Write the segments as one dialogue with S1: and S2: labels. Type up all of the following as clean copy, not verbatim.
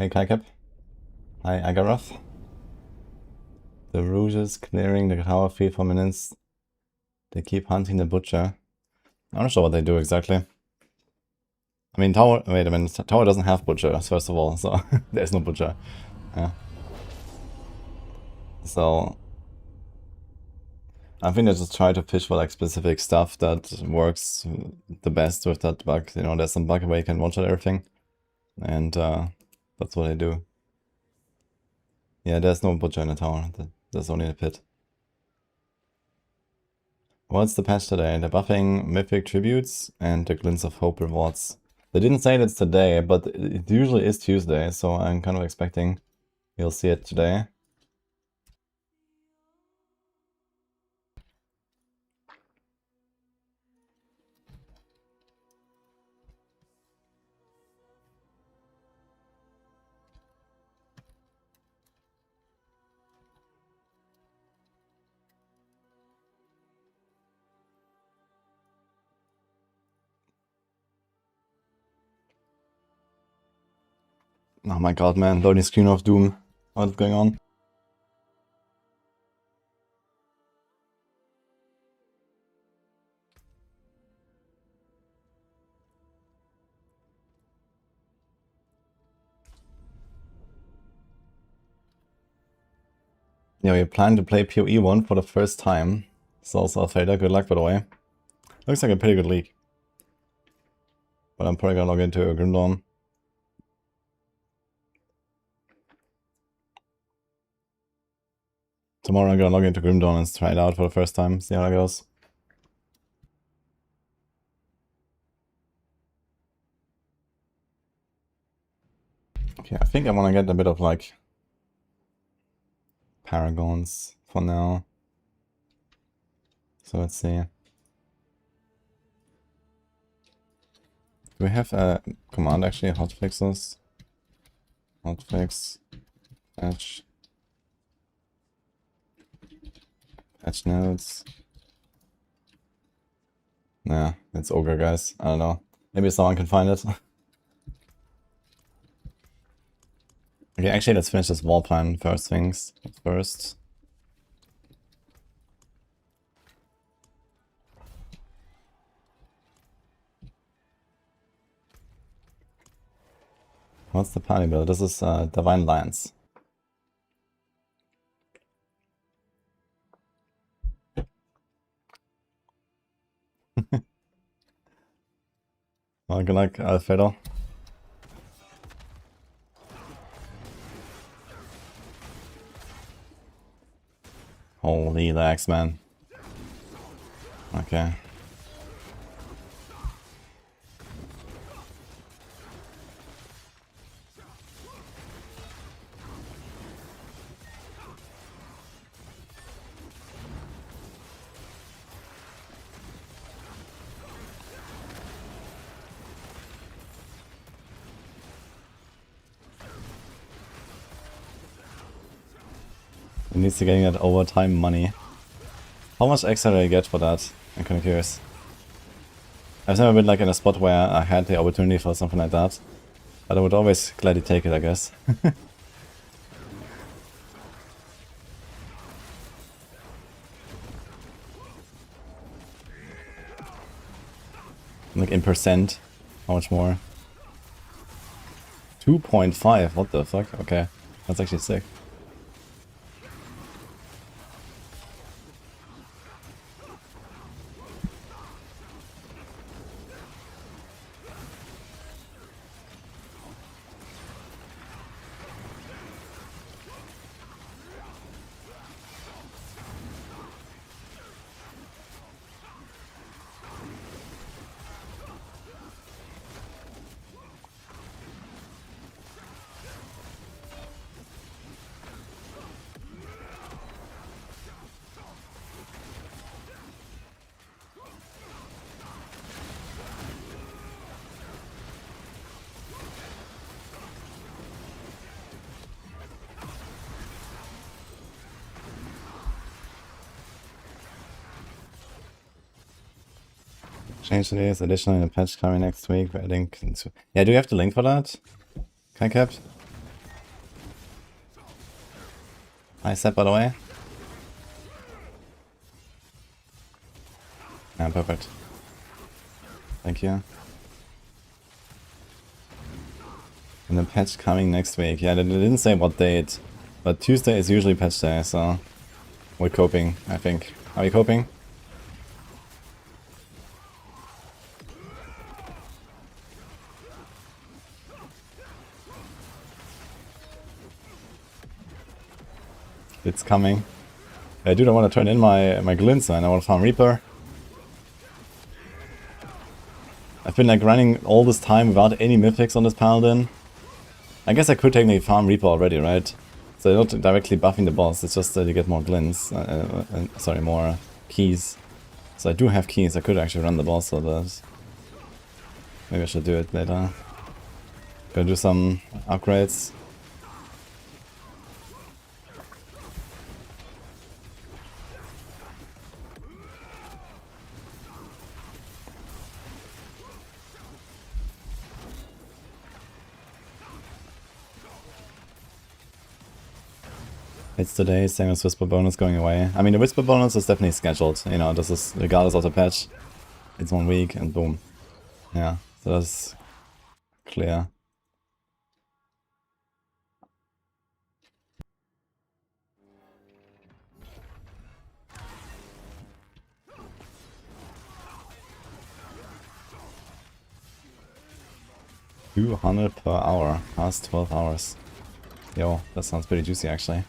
S1: Hey Kaikep. Hi Agaroth. The Rouges clearing the tower field for minutes. They keep hunting the butcher. I'm not sure what they do exactly. I mean, tower. Wait a minute. Tower doesn't have butchers, first of all, so there's no butcher. Yeah. So I think they just try to fish for like specific stuff that works the best with that bug. You know, there's some bug where you can one-shot everything, and that's what they do. Yeah, there's no butcher in the tower. There's only a pit. What's the patch today? They're buffing mythic tributes and the Glints of Hope rewards. They didn't say it's today, but it usually is Tuesday, so I'm kind of expecting you'll see it today. Oh my god, man, loading screen of Doom. What's going on? Yeah, we plan to play PoE 1 for the first time. So also Fader, good luck by the way. Looks like a pretty good league. But I'm probably gonna log into a Grim Dawn. Tomorrow I'm gonna log into Grim Dawn and try it out for the first time, see how it goes. Okay, I think I wanna get a bit of like Paragons for now. So let's see. Do we have a command actually? Hotfixes? Hotfix. Patch. Patch notes. Nah, it's Ogre, guys. I don't know. Maybe someone can find it. Okay, actually, let's finish this wall plan first. What's the party build? This is Divine Lance. Well, good luck, Alfredo. Holy lags, man. Okay. He needs to get that overtime money. How much extra do I get for that? I'm kind of curious. I've never been like in a spot where I had the opportunity for something like that. But I would always gladly take it, I guess. Like in percent. How much more? 2.5, what the fuck? Okay. That's actually sick. Change today is additional in a patch coming next week. Yeah, do you have the link for that? Can I cap? Nice set, by the way. Yeah, perfect. Thank you. And the patch coming next week. Yeah, they didn't say what date, but Tuesday is usually patch day, so we're coping, I think. Are we coping? It's coming. I do want to turn in my Glints, and I want to farm Reaper. I've been like running all this time without any mythics on this Paladin. I guess I could technically farm Reaper already, right? So they're not directly buffing the boss, it's just that you get more Glints, sorry, more keys. So I do have keys, I could actually run the boss, so that maybe I should do it later. Go do some upgrades. It's today, same as Whisper bonus going away. I mean, the Whisper bonus is definitely scheduled, you know, this is regardless of the patch. It's 1 week and boom. Yeah, so that's clear. $200 per hour, past 12 hours. Yo, that sounds pretty juicy actually.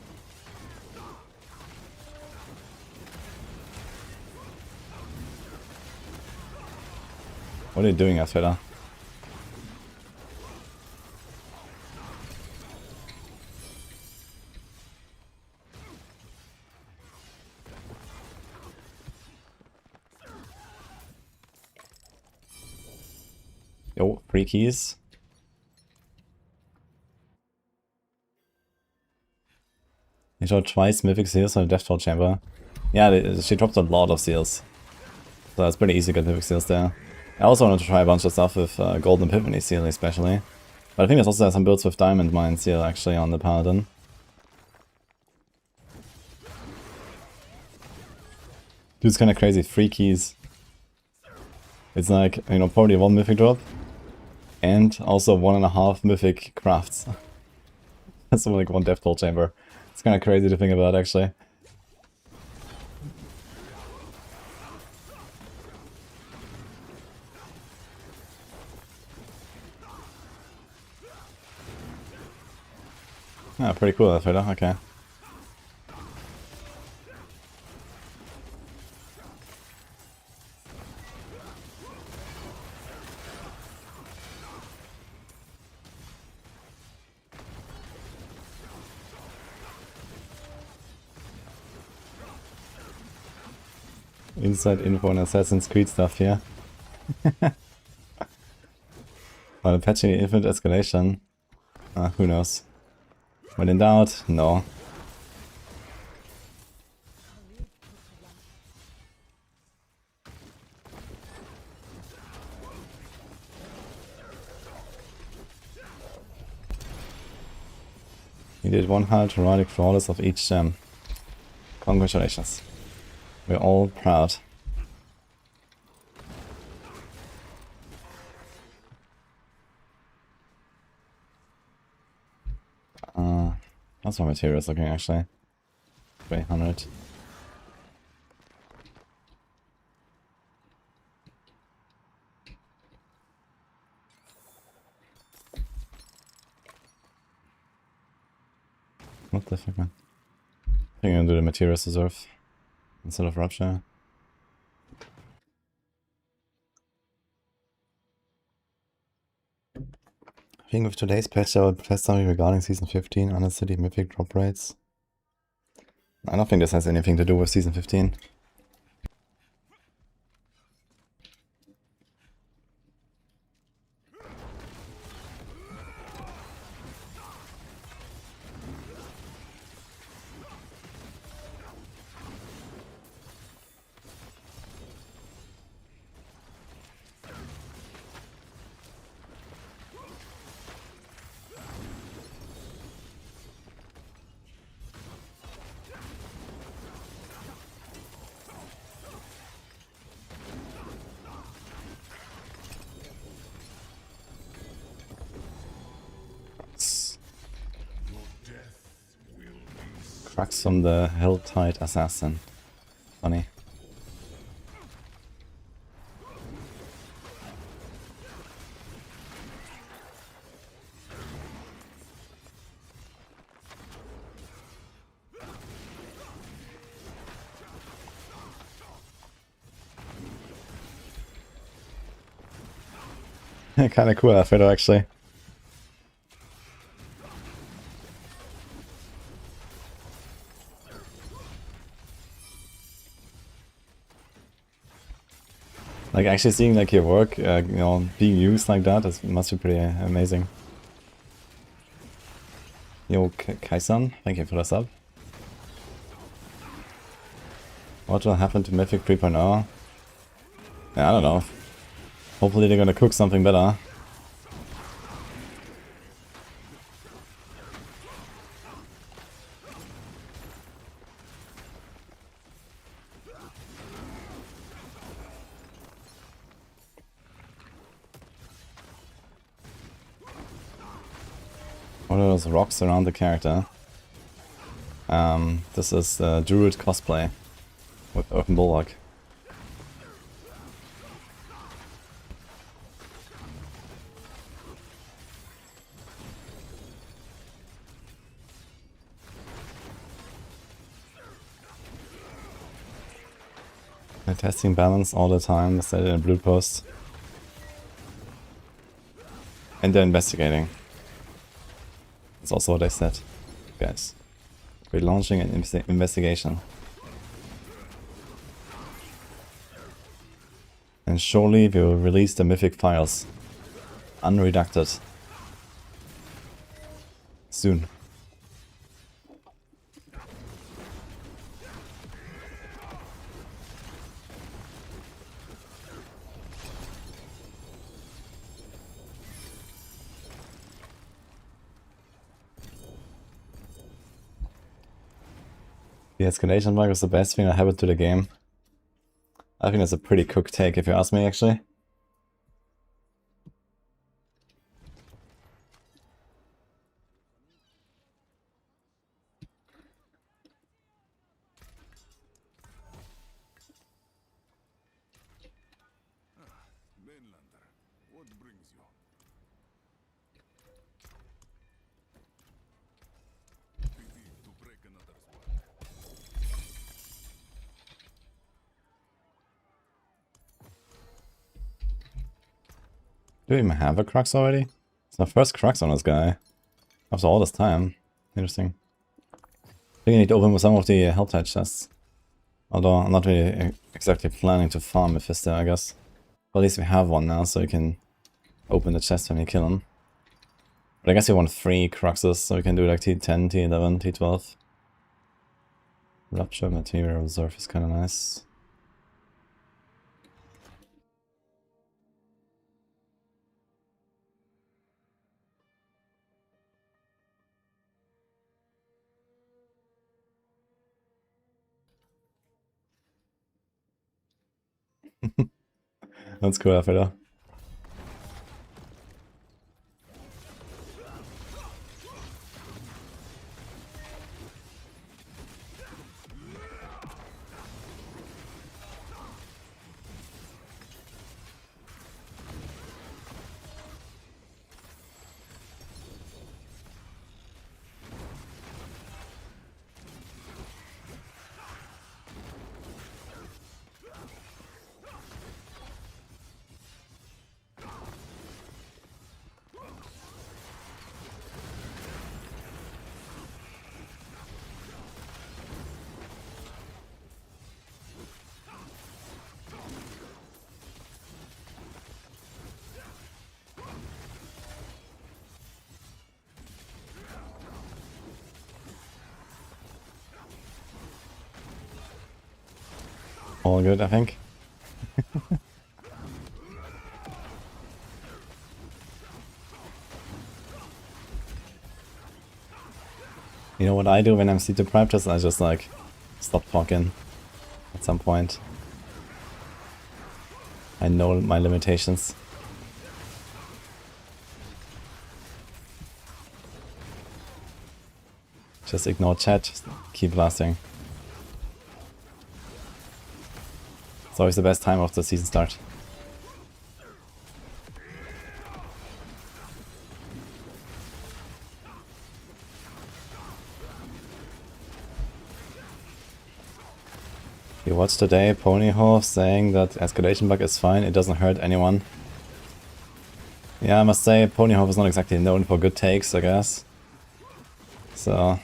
S1: What are you doing, Asfeda? Yo, 3 keys. They showed twice mythic seals on the Death Toll Chamber. Yeah, she dropped a lot of seals. So it's pretty easy to get mythic seals there. I also wanted to try a bunch of stuff with Golden Epiphany seal especially. But I think there's also some builds with Diamond Mine seal actually on the Paladin. Dude, it's kinda crazy, 3 keys. It's like, you know, probably 1 mythic drop. And also 1.5 mythic crafts. That's like 1 Death Toll Chamber. It's kinda crazy to think about actually. Ah, pretty cool that photo, okay. Inside info and Assassin's Creed stuff here. While patching the infinite escalation. Who knows? When in doubt, no. You did 100 heroic flawless of each gem. Congratulations. We're all proud. How's my materials looking actually? 300. What the fuck, man? I think I'm gonna do the materials reserve instead of rupture. I think with today's patch I will test something regarding Season 15 on the city mythic drop rates. I don't think this has anything to do with Season 15. Crux from the Hilltide Assassin. Funny. Kinda cool outfit actually. Like actually seeing like your work, you know, being used like that must be pretty amazing. Yo, Kaisan, thank you for the sub. What will happen to Mythic 3.0? Yeah, I don't know. Hopefully they're gonna cook something better. What are those rocks around the character? This is Druid cosplay with Open Bulwark. They're testing balance all the time, they said in a blue post. And they're investigating. That's also what I said, guys. We're launching an investigation. And surely we will release the mythic files. Unredacted. Soon. The escalation bug is the best thing that happened to the game. I think that's a pretty cooked take if you ask me actually. Do we even have a Crux already? It's my first Crux on this guy. After all this time. Interesting. I think I need to open with some of the Helltide chests. Although I'm not really exactly planning to farm Mephisto, I guess. But at least we have one now, so you can open the chest when you kill him. But I guess you want 3 Cruxes, so we can do like T10, T11, T12. Rupture Material Reserve is kinda nice. That's cool, Alfredo. All good, I think. You know what I do when I'm sleep deprived? I just like stop talking at some point. I know my limitations. Just ignore chat, just keep blasting. It's always the best time of the season start. You watched today Ponyho saying that escalation bug is fine, it doesn't hurt anyone. Yeah, I must say Ponyho is not exactly known for good takes, I guess. So...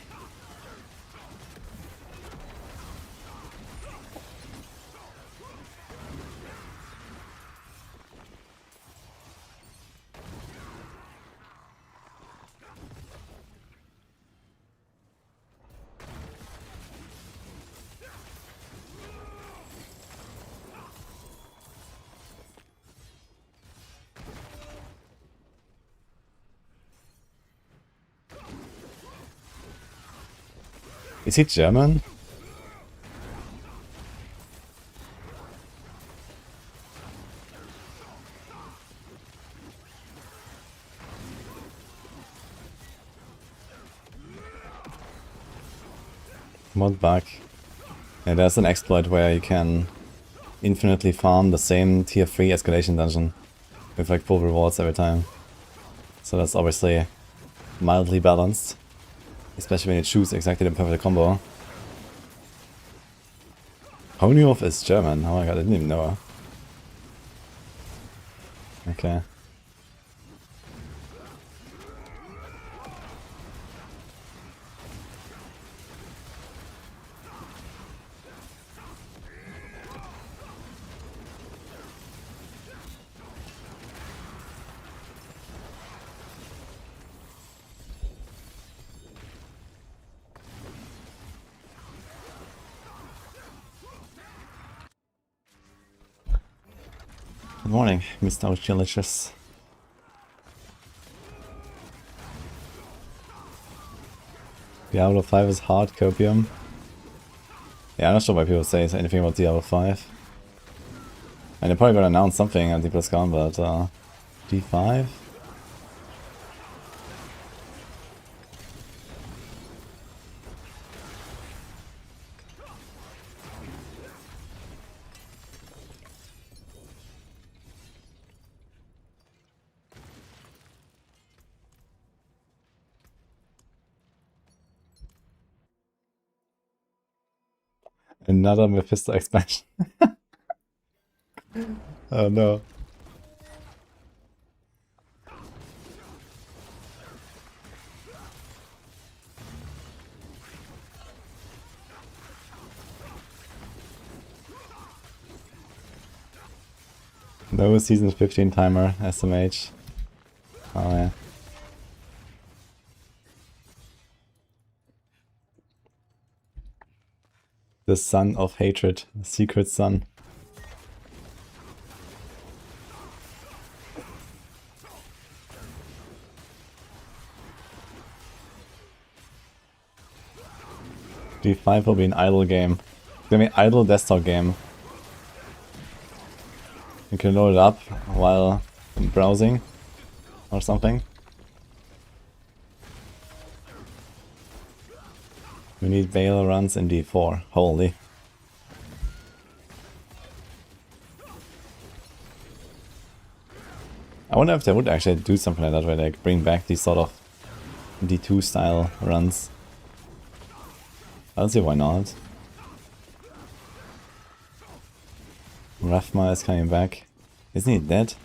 S1: Is he German? Mod bug. Yeah, there's an exploit where you can infinitely farm the same tier 3 escalation dungeon with like full rewards every time. So that's obviously mildly balanced, especially when you choose exactly the perfect combo. Honeyhoff is German. Oh my god, I didn't even know. Okay. Good morning, Mr. Ochelicious. Diablo 5 is hard copium. Yeah, I'm not sure why people say anything about Diablo 5. And they're probably gonna announce something at DPLSCon, but D5? Another Mephisto expansion. Oh no. No season 15 timer, SMH. Oh yeah. The son of hatred, secret son. D5 will be an idle game. It's gonna be an idle desktop game. You can load it up while browsing or something. We need Veil runs in D4. Holy. I wonder if they would actually do something like that, where they bring back these sort of D2 style runs. I don't see why not. Rathma is coming back. Isn't he dead?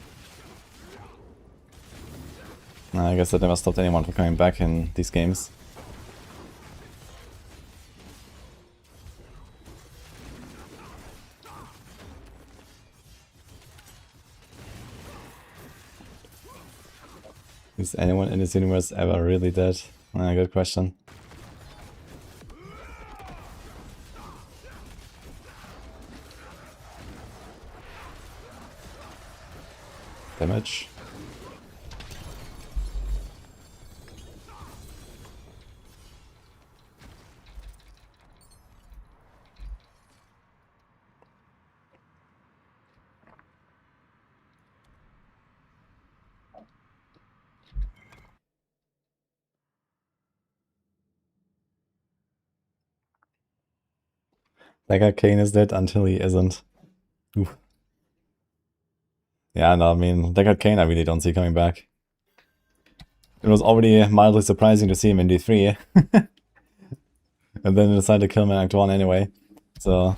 S1: Nah, I guess that never stopped anyone from coming back in these games. Is anyone in this universe ever really dead? Good question. Damage. Like Kane is dead until he isn't. Oof. Yeah, no, I mean, Deckard Kane I really don't see coming back. It was already mildly surprising to see him in D3. And then he decided to kill him in Act 1 anyway. So...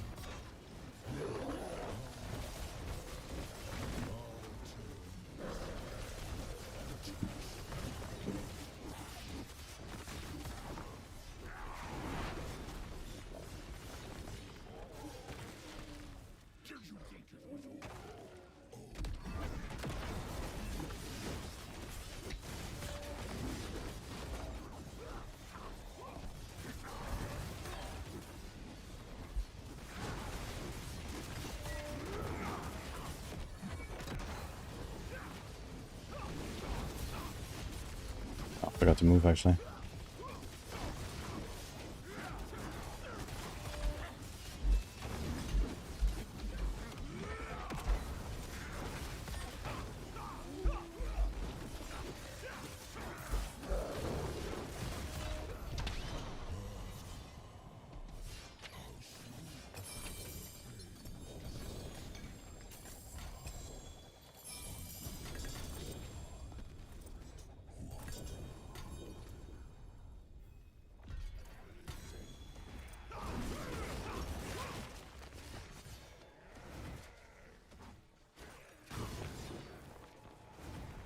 S1: I forgot to move actually.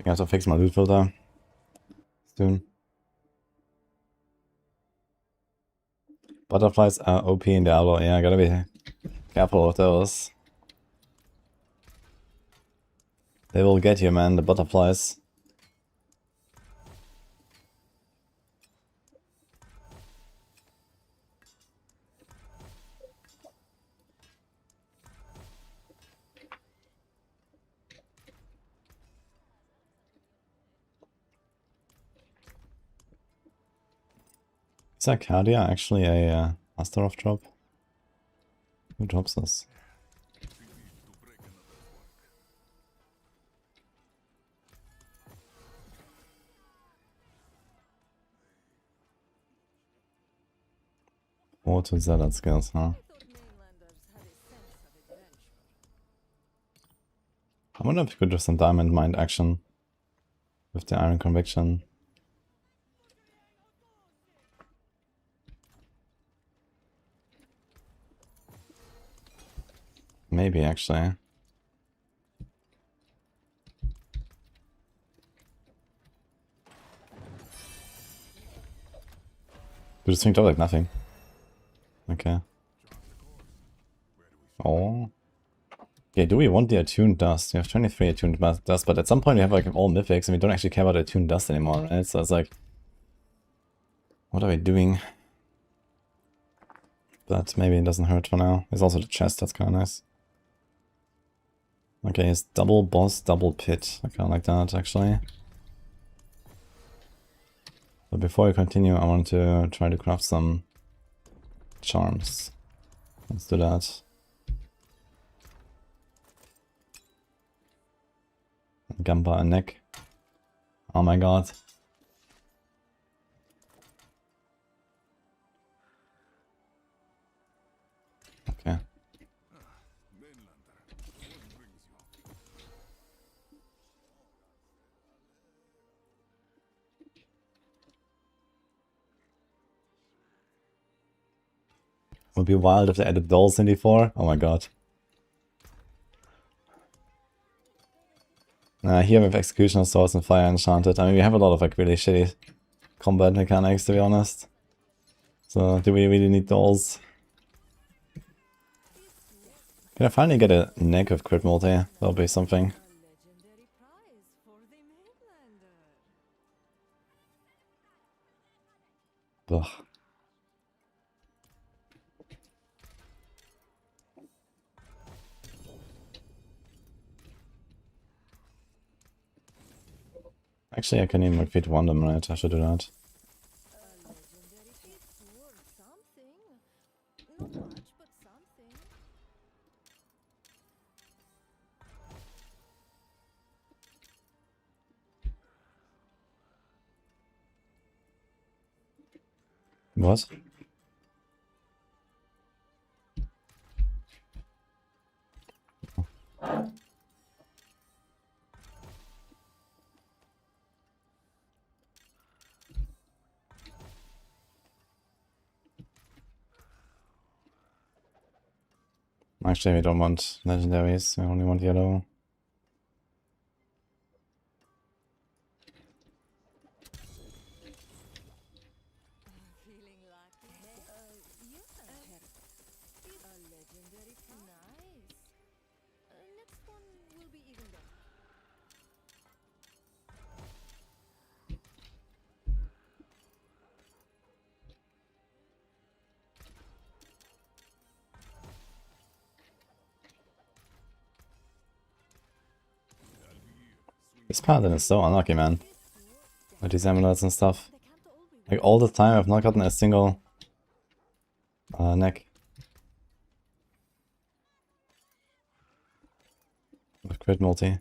S1: I have to fix my loot filter soon. Butterflies are OP in Diablo. Yeah, I gotta be careful of those. They will get you, man, the butterflies. Is Arcadia actually a Master of Drop? Who drops this? Oh, to Zealot skills, huh? I wonder if you could do some Diamond Mind action with the Iron Conviction. Maybe, actually. You just think of like nothing. Okay. Oh. Okay, do we want the attuned dust? We have 23 attuned dust, but at some point we have like all mythics and we don't actually care about attuned dust anymore, right? So it's like, what are we doing? But maybe it doesn't hurt for now. There's also the chest, that's kind of nice. Okay, it's double boss, double pit. I kind of like that, actually. But before we continue, I want to try to craft some charms. Let's do that. Gamba and neck. Oh my god. Okay. Would be wild if they added dolls in D4. Oh my god. Here we have Executioner Swords and Fire Enchanted. I mean, we have a lot of like really shitty combat mechanics, to be honest. So, do we really need dolls? Can I finally get a neck of crit multi? That'll be something. Ugh. Actually, I can even defeat one of them, right? I should do that. What? Actually, we don't want legendaries, we only want yellow. This Paladin is so unlucky, man. With these amulets and stuff. Like, all the time I've not gotten a single neck. With crit multi.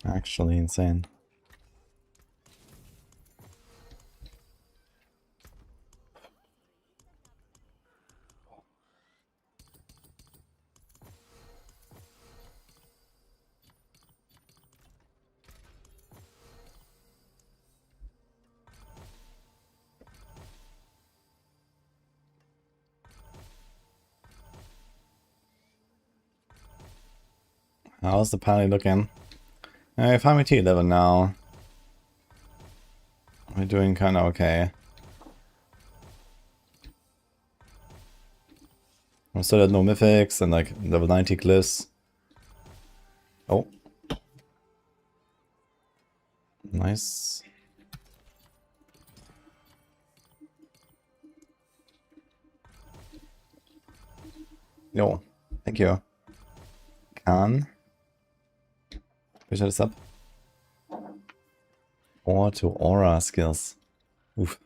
S1: Actually insane. How's the pally looking? If I'm at T11 now, we're doing kinda okay. I'm still at no mythics and like level 90 glyphs. Oh. Nice. Yo, thank you. Can we set this up? Or to aura skills. Oof.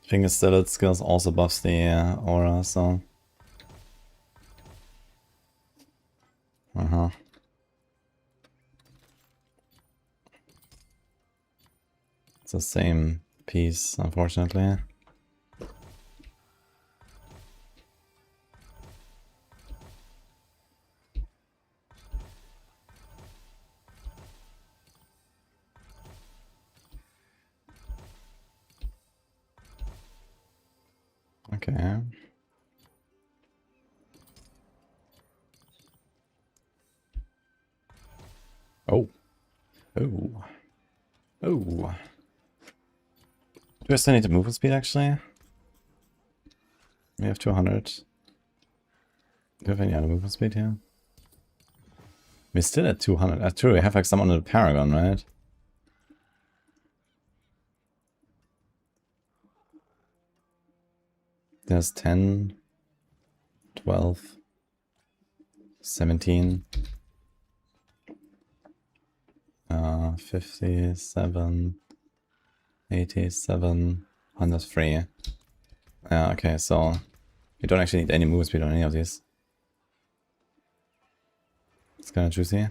S1: Finger Stillet skills also buffs the aura, so. It's the same piece, unfortunately. Okay. Oh. Oh. Oh. Do I still need the movement speed, actually? We have 200. Do you have any other movement speed here? We're still at 200. That's true, we have like some on the Paragon, right? There's 10, 12, 17, 57, 87, 103. Yeah, okay, so you don't actually need any movement speed on any of these. It's kind of juicy.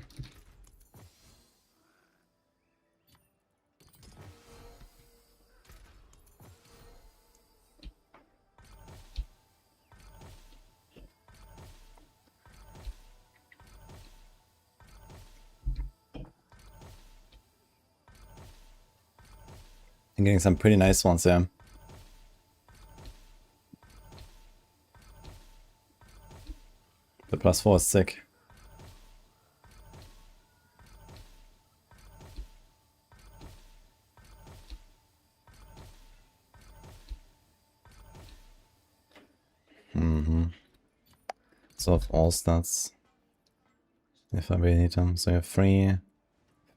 S1: I'm getting some pretty nice ones here. The +4 is sick. So of all stats, if I really need them. So you have 3,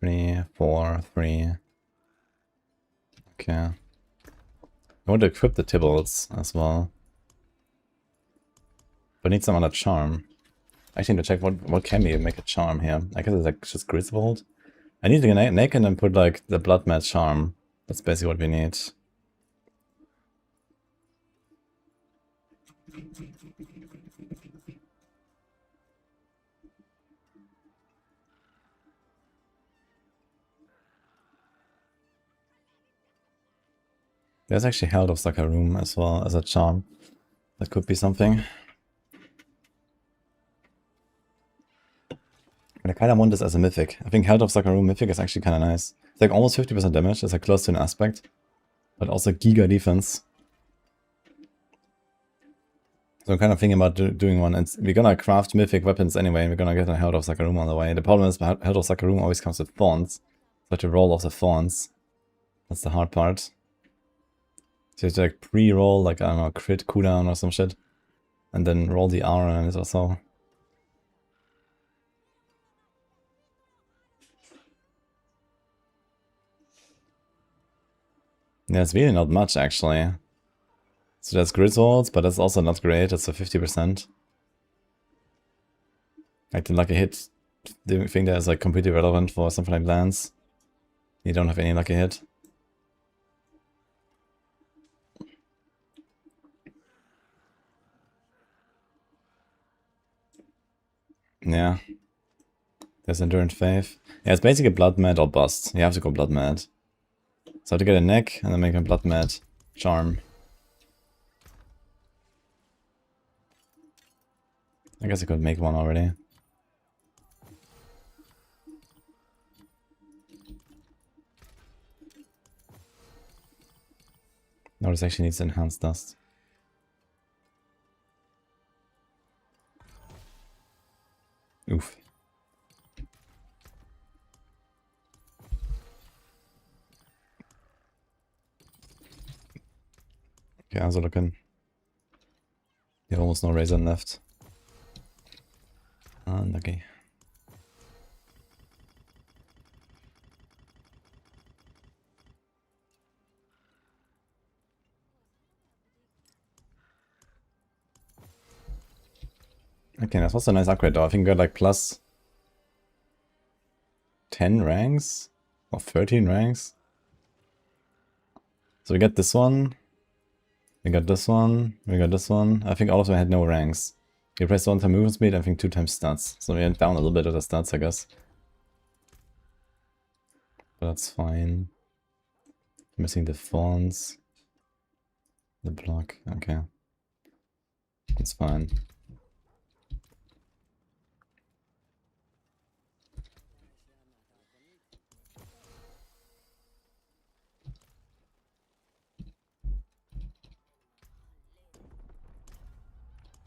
S1: 3, 4, 3. Okay. I want to equip the Tibbles as well. But I need some other charm. I actually need to check what can we make a charm here. I guess it's like just Griswold. I need to get naked and put like the Blood Match charm. That's basically what we need. There's actually Held of Sakarum as well as a charm. That could be something. But I kind of want this as a mythic. I think Held of Sakarum mythic is actually kind of nice. It's like almost 50% damage. It's like close to an aspect. But also giga defense. So I'm kind of thinking about doing one. And we're gonna craft mythic weapons anyway. And we're gonna get a Held of Sakarum on the way. The problem is Held of Sakarum always comes with thorns. So I have to roll off the thorns. That's the hard part. So you have to like pre-roll, like, I don't know, crit cooldown or some shit. And then roll the R on it or so. Yeah, it's really not much actually. So there's Griswolds, but that's also not great. It's a 50%. Like the lucky hit, the thing that is like completely relevant for something like Lance. You don't have any lucky hit. Yeah. There's Endurance Faith. Yeah, it's basically Blood Mad or Bust. You have to go Blood Mad. So I have to get a neck and then make a Blood Mad charm. I guess I could make one already. No, this actually needs enhanced dust. Oof. Okay, also looking. You have almost no Razor left. Unlucky. Okay, that was a nice upgrade though. I think we got like plus 10 ranks? Or 13 ranks? So we got this one. We got this one. We got this one. I think all of them had no ranks. You press 1 time movement speed, I think 2 times stats. So we went down a little bit of the stats, I guess. But that's fine. Missing the fawns. The block, okay. That's fine.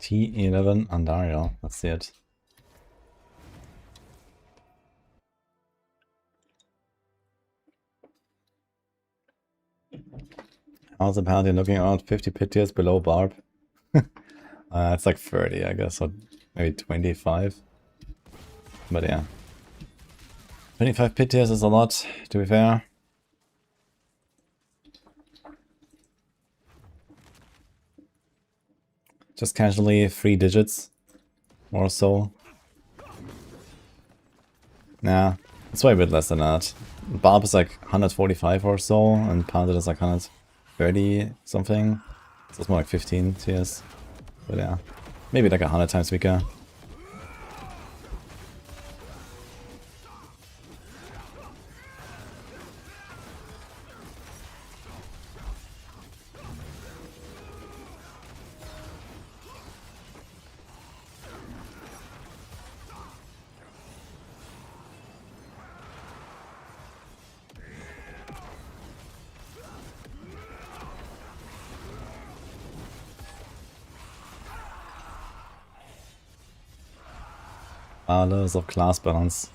S1: T11 Andariel, that's it. How's the Paladin looking out? 50 pit tiers below Barb. It's like 30, I guess, or maybe 25. But yeah. 25 pit tiers is a lot, to be fair. Just casually 3 digits or so. Nah, it's way a bit less than that. Barb is like 145 or so, and Paladin is like 130 something. So it's more like 15 tiers. But yeah, maybe like 100 times weaker. Loads of class balance.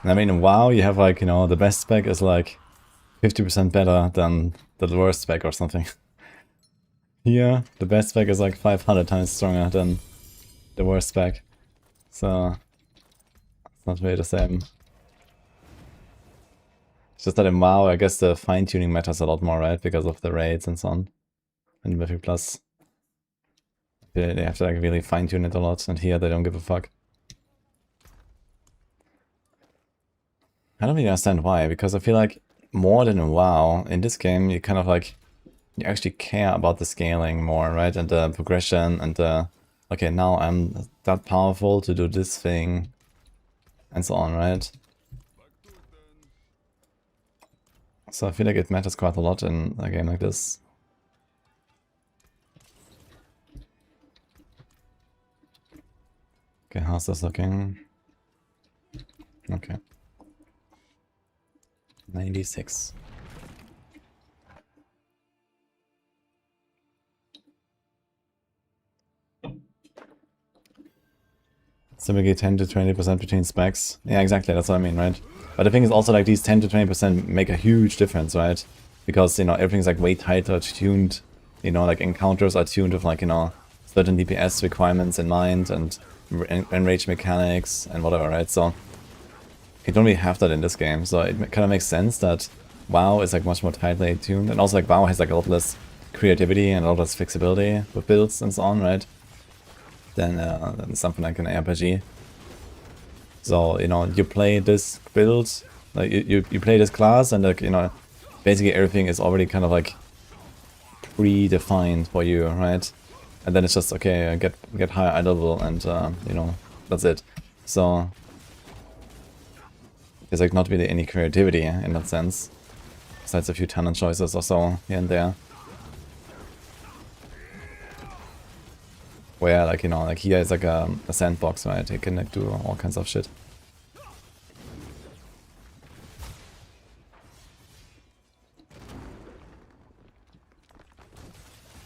S1: And I mean, in WoW, you have like, you know, the best spec is like 50% better than the worst spec or something. Here, the best spec is like 500 times stronger than the worst spec. So, it's not really the same. It's just that in WoW, I guess the fine-tuning matters a lot more, right? Because of the raids and so on. And Mythic Plus. They have to like really fine-tune it a lot, and here they don't give a fuck. I don't really understand why, because I feel like more than in WoW, in this game you kind of like, you actually care about the scaling more, right? And the progression and the, okay, now I'm that powerful to do this thing, and so on, right? So I feel like it matters quite a lot in a game like this. How's this looking? Okay. 96. Typically 10 to 20% between specs. Yeah, exactly, that's what I mean, right? But the thing is also like these 10 to 20% make a huge difference, right? Because, you know, everything's like way tighter tuned. You know, like encounters are tuned with like, you know, certain DPS requirements in mind and enrage mechanics and whatever, right? So you don't really have that in this game. So it kind of makes sense that WoW is like much more tightly tuned. And also like WoW has like a lot less creativity and a lot less flexibility with builds and so on, right? Than something like an RPG. So, you know, you play this build, like you play this class and like, you know, basically everything is already kind of like predefined for you, right? And then it's just, okay, get higher eye level and, you know, that's it. So, there's like not really any creativity in that sense, besides a few talent choices or so here and there. Where, like, you know, like here is like a sandbox, right? You can like do all kinds of shit.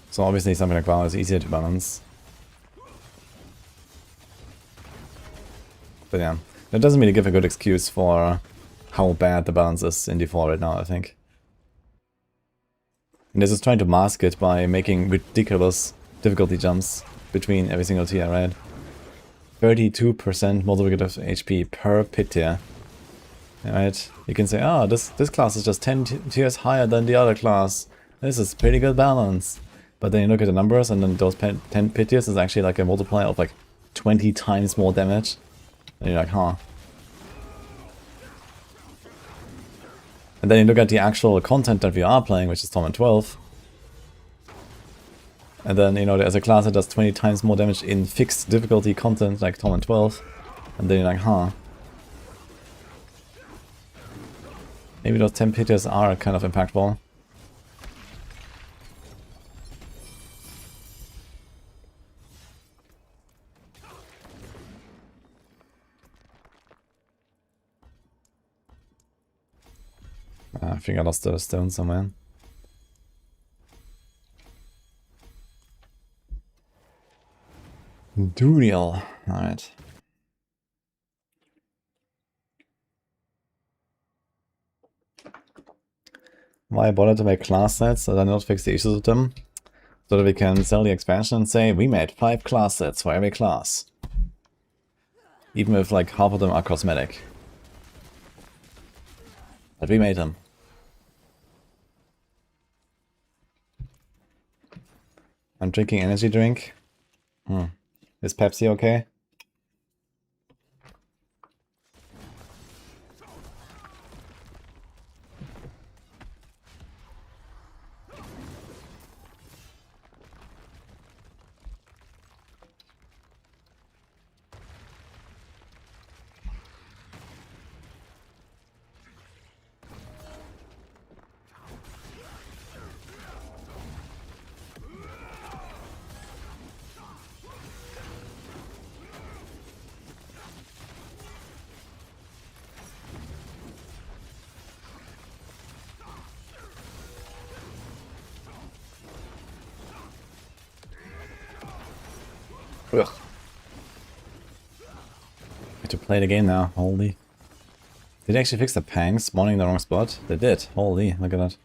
S1: So obviously something like WoW is easier to balance. But yeah, that doesn't really give a good excuse for how bad the balance is in D4 right now, I think. And this is trying to mask it by making ridiculous difficulty jumps between every single tier, right? 32% multiplicative HP per pit tier. Right? You can say, oh, this class is just 10 tiers higher than the other class. This is pretty good balance. But then you look at the numbers and then those 10 pit tiers is actually like a multiplier of like 20 times more damage. And you're like, huh. And then you look at the actual content that we are playing, which is Torment 12. And then, you know, there's a class that does 20 times more damage in fixed difficulty content, like Torment 12. And then you're like, huh. Maybe those 10 pit tiers are kind of impactful. I think I lost the stone somewhere. Duriel. Alright. Why bother to make class sets that are not fix the issues with them? So that we can sell the expansion and say, we made 5 class sets for every class. Even if like half of them are cosmetic. But we made them. I'm drinking energy drink. Is Pepsi okay? Ugh. I have to play the game now, holy. Did they actually fix the pang spawning in the wrong spot? They did, holy, look at that.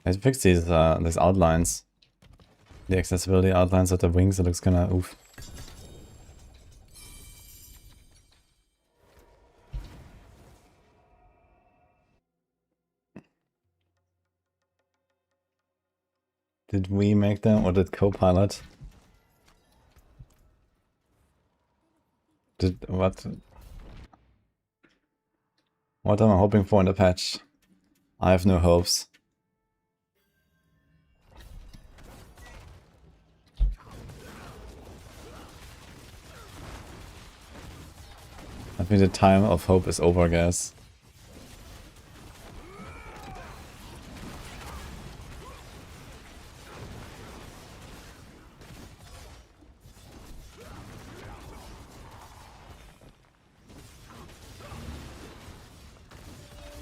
S1: I fixed these outlines. The accessibility outlines of the wings, it looks kinda oof. Did we make them or did Copilot? Did what? What am I hoping for in the patch? I have no hopes. think the time of hope is over, guys.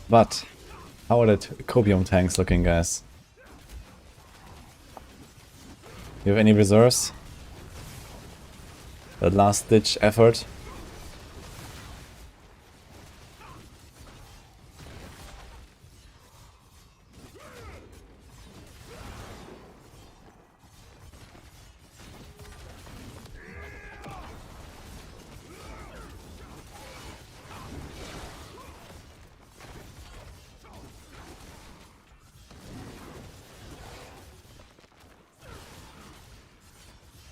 S1: But how are the copium tanks looking, guys? You have any reserves? That last ditch effort?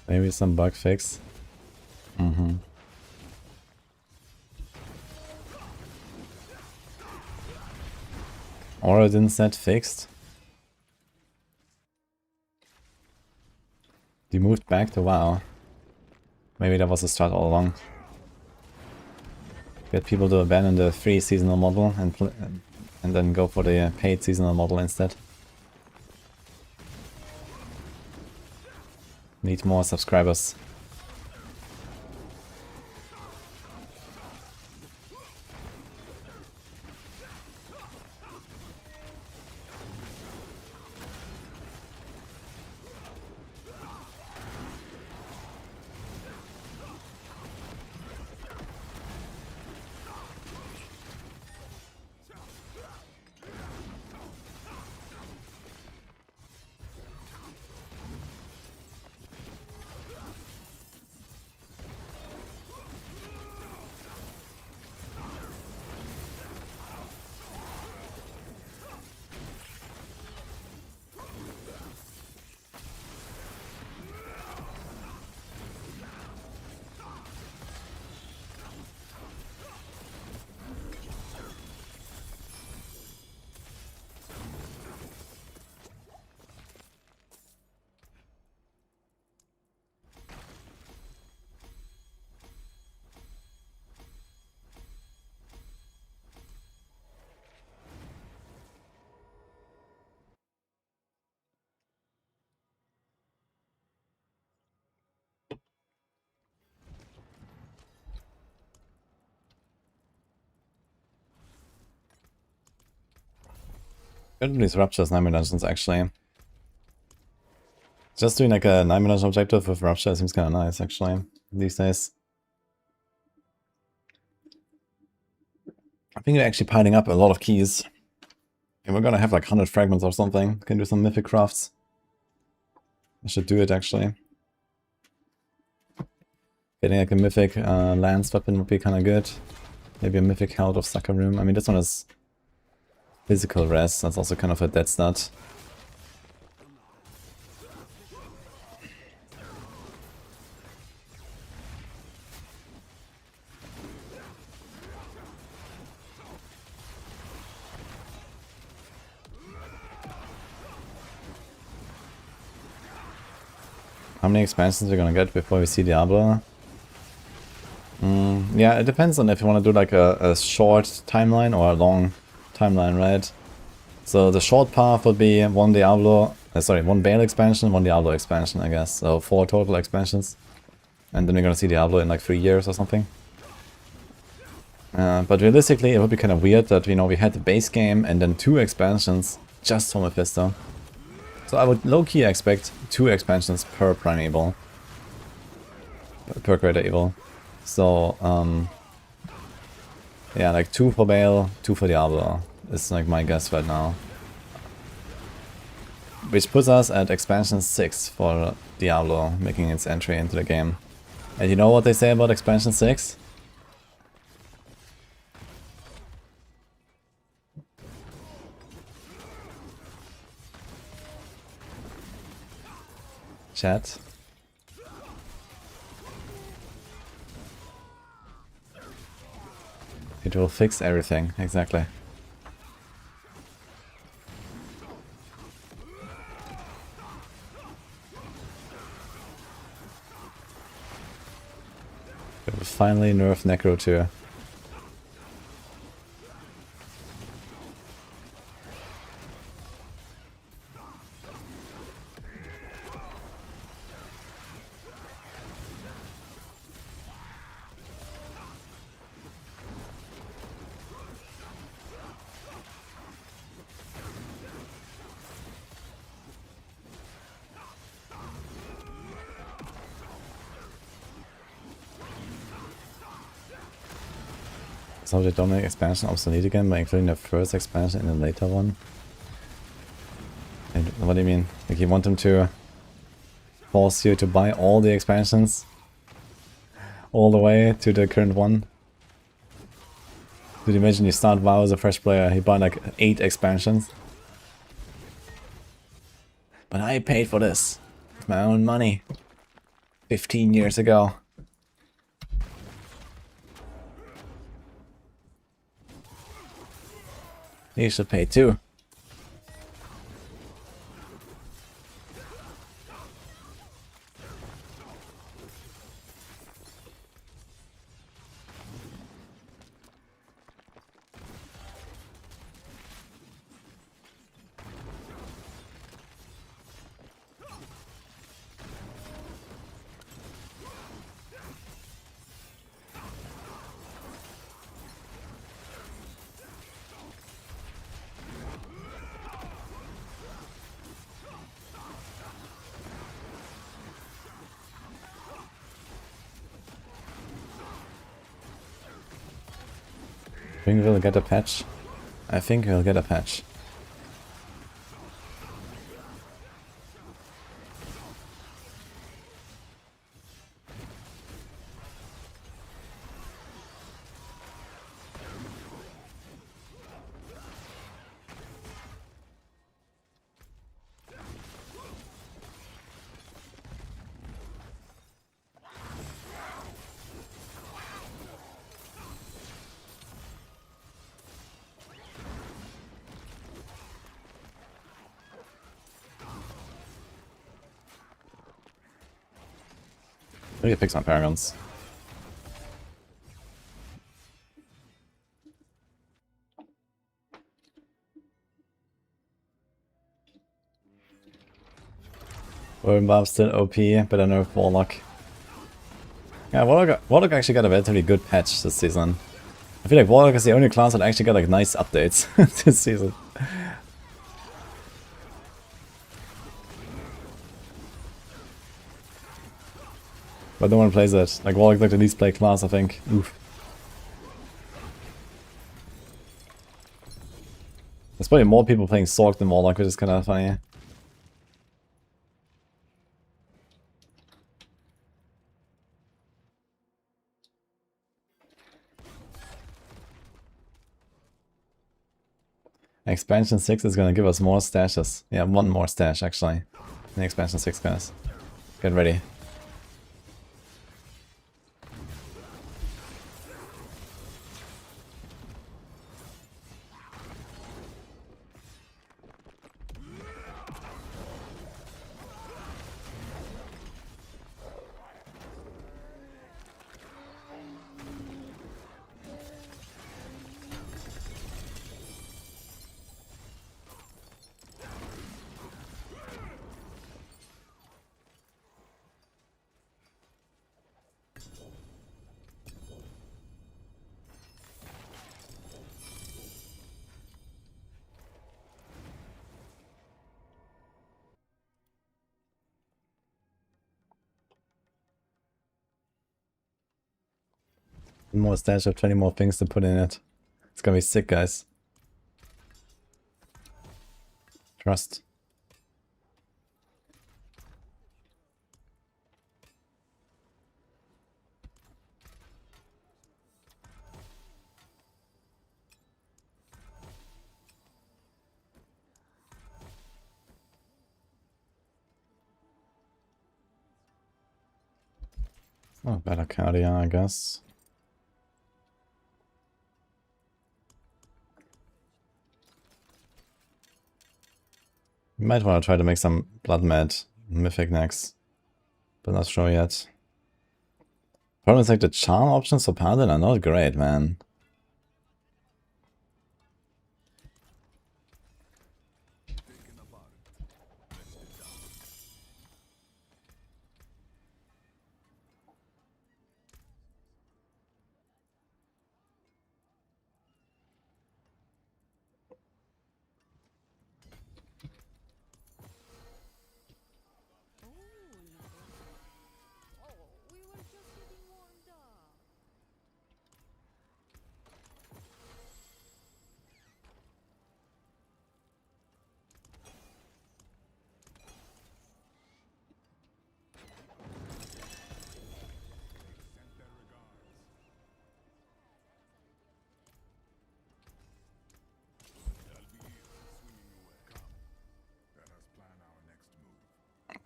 S1: Maybe some bug fix. Origin set fixed. You moved back to WoW. Maybe that was the start all along. Get people to abandon the free seasonal model and then go for the paid seasonal model instead. Need more subscribers. Good to these Ruptures Nightmare Dungeons actually. Just doing like a Nightmare Dungeon objective with Rupture seems kinda nice actually, these days. I think we're actually piling up a lot of keys. And we're gonna have like 100 fragments or something. Can do some mythic crafts. I should do it actually. Getting like a mythic lance weapon would be kinda good. Maybe a mythic Herald of Sucker Room. I mean, this one is physical res, that's also kind of a dead stat. How many expansions we're gonna get before we see Diablo? Yeah, it depends on if you want to do like a short timeline or a long timeline, right? So the short path would be one Baal expansion, one Diablo expansion, I guess. So 4 total expansions. And then we're gonna see Diablo in like 3 years or something. But realistically, it would be kind of weird that, you know, we had the base game and then 2 expansions just for Mephisto. So I would low-key expect 2 expansions per Primeval. Per Greater Evil. So, yeah, like 2 for Baal, 2 for Diablo is like my guess right now. Which puts us at expansion 6 for Diablo, making its entry into the game. And you know what they say about expansion 6? Chat. It will fix everything, exactly. It will finally nerf Necro too. So they don't make expansion obsolete again by including the first expansion in the later one? And what do you mean? Like you want them to force you to buy all the expansions? All the way to the current one? Did you imagine you start WoW as a fresh player, he bought like 8 expansions? But I paid for this with my own money 15 years ago. You should pay too. Think we'll get a patch? I think we'll get a patch. I need to pick some paragons. Wormbab's still OP, but I know Warlock. Yeah, Warlock actually got a relatively good patch this season. I feel like Warlock is the only class that actually got like nice updates this season. But no one plays it. Like Warlock like the least played class, I think. Oof. There's probably more people playing Sork than Warlock, which is kind of funny. Expansion 6 is gonna give us more stashes. Yeah, one more stash actually. In Expansion 6, guys. Get ready. One more stash of 20 more things to put in it. It's gonna be sick, guys. Trust. Oh, better cardio, I guess. You might want to try to make some Blood Mad Mythic next, but not sure yet. Problem is like the charm options for Paladin are not great, man.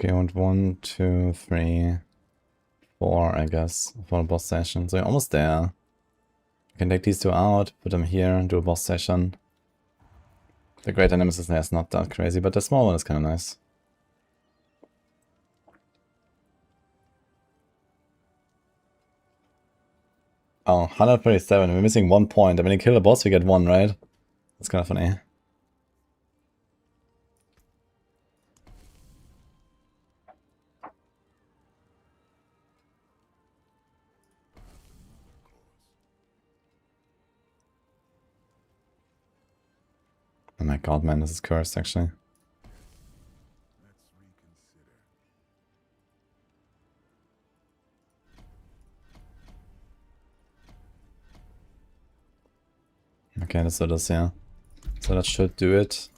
S1: Okay, and 1, 2, 3, 4, I guess, for a boss session. So you're almost there. You can take these two out, put them here, and do a boss session. The great nemesis there is not that crazy, but the small one is kind of nice. Oh, 137. We're missing 1 point. I mean, you kill a boss, we get 1, right? That's kind of funny. Oh my god, man, this is cursed, actually. Okay, that's what it is, yeah. So that should do it.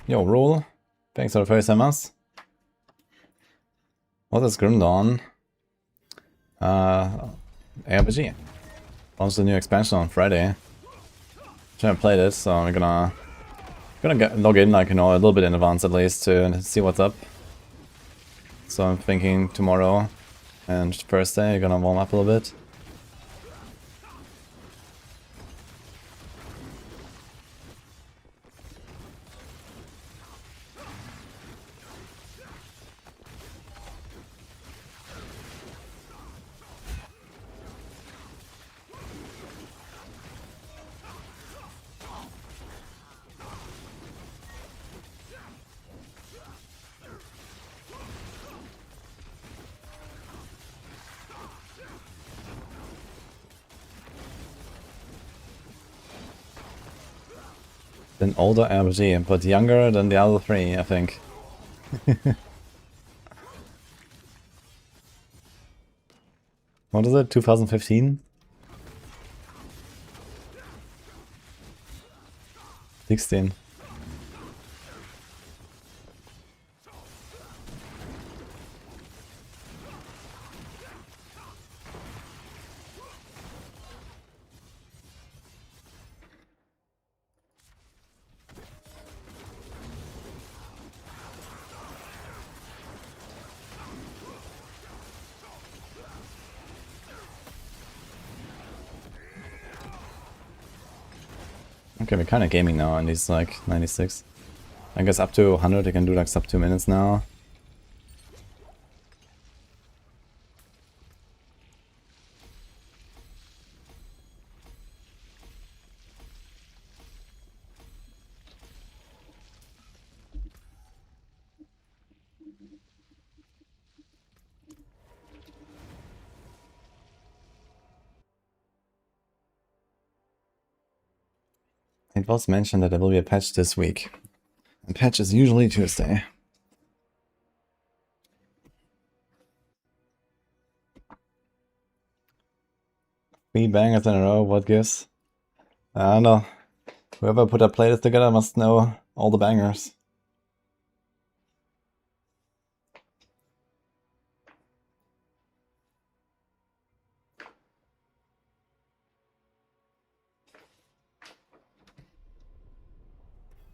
S1: Yo, Rule. Thanks for the first MS. What is Grim Dawn? ARPG. Launched the new expansion on Friday. Trying to play this, so I'm gonna log in, like, you know, a little bit in advance at least to see what's up. So I'm thinking tomorrow and Thursday, gonna warm up a little bit. An older RPG, but younger than the other three, I think. What is it, 2015? 16. Okay, we're kind of gaming now, and he's like 96. I guess up to 100 you can do like sub 2 minutes now. It was mentioned that there will be a patch this week. A patch is usually Tuesday. 3 bangers in a row, what gives? I don't know. Whoever put a playlist together must know all the bangers.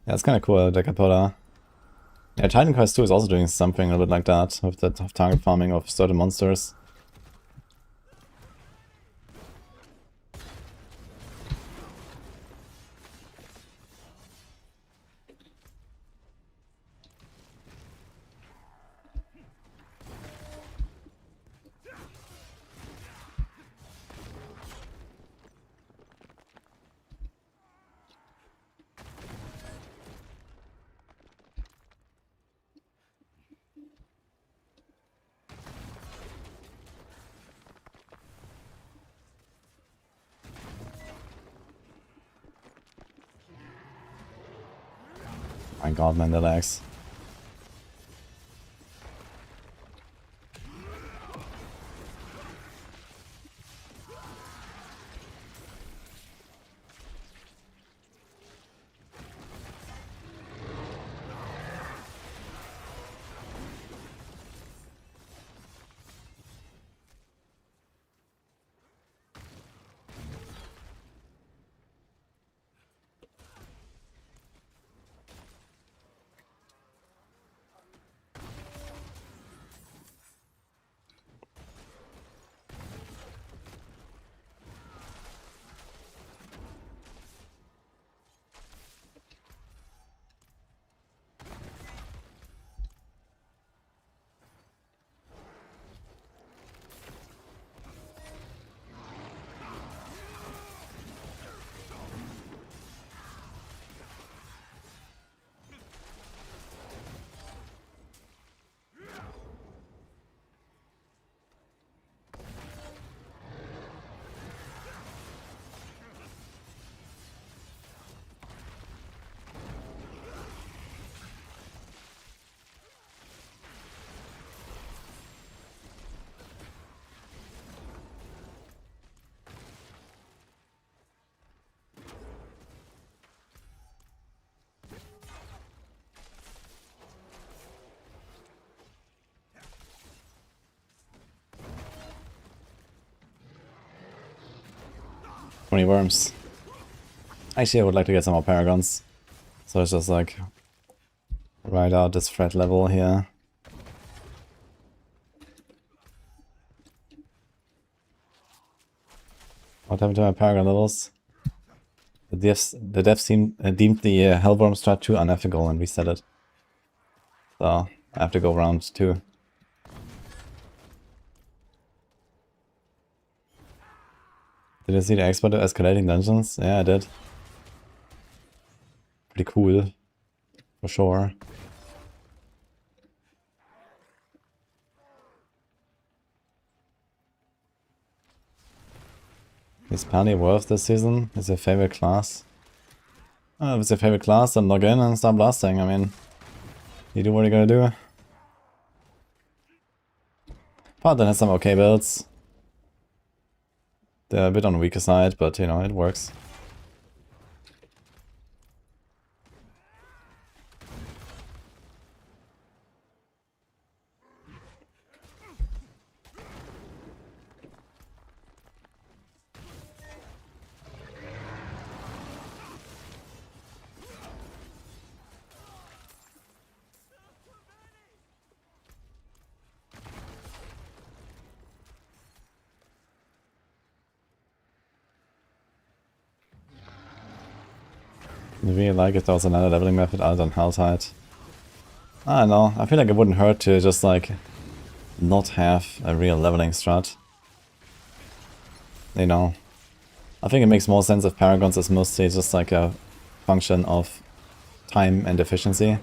S1: Yeah, it's kind of cool, the Capola. Yeah, Titan Quest 2 is also doing something a little bit like that, with the target farming of certain monsters. My god, man, the lags. 20 worms. Actually, I would like to get some more paragons. So it's just like ride out this threat level here. What happened to my paragon levels? The devs deemed the Hellworm strat too unethical and reset it. So I have to go round 2. Did you see the expert escalating dungeons? Yeah, I did. Pretty cool, for sure. Is Paladin worth this season? Is your favorite class? If it's your favorite class, then log in and start blasting. I mean, you do what you're gonna do. Paladin has some okay builds. They're a bit on the weaker side, but you know, it works. I really like if there was another leveling method other than Helltide. I don't know, I feel like it wouldn't hurt to just like not have a real leveling strat. You know, I think it makes more sense if Paragons is mostly just like a function of time and efficiency,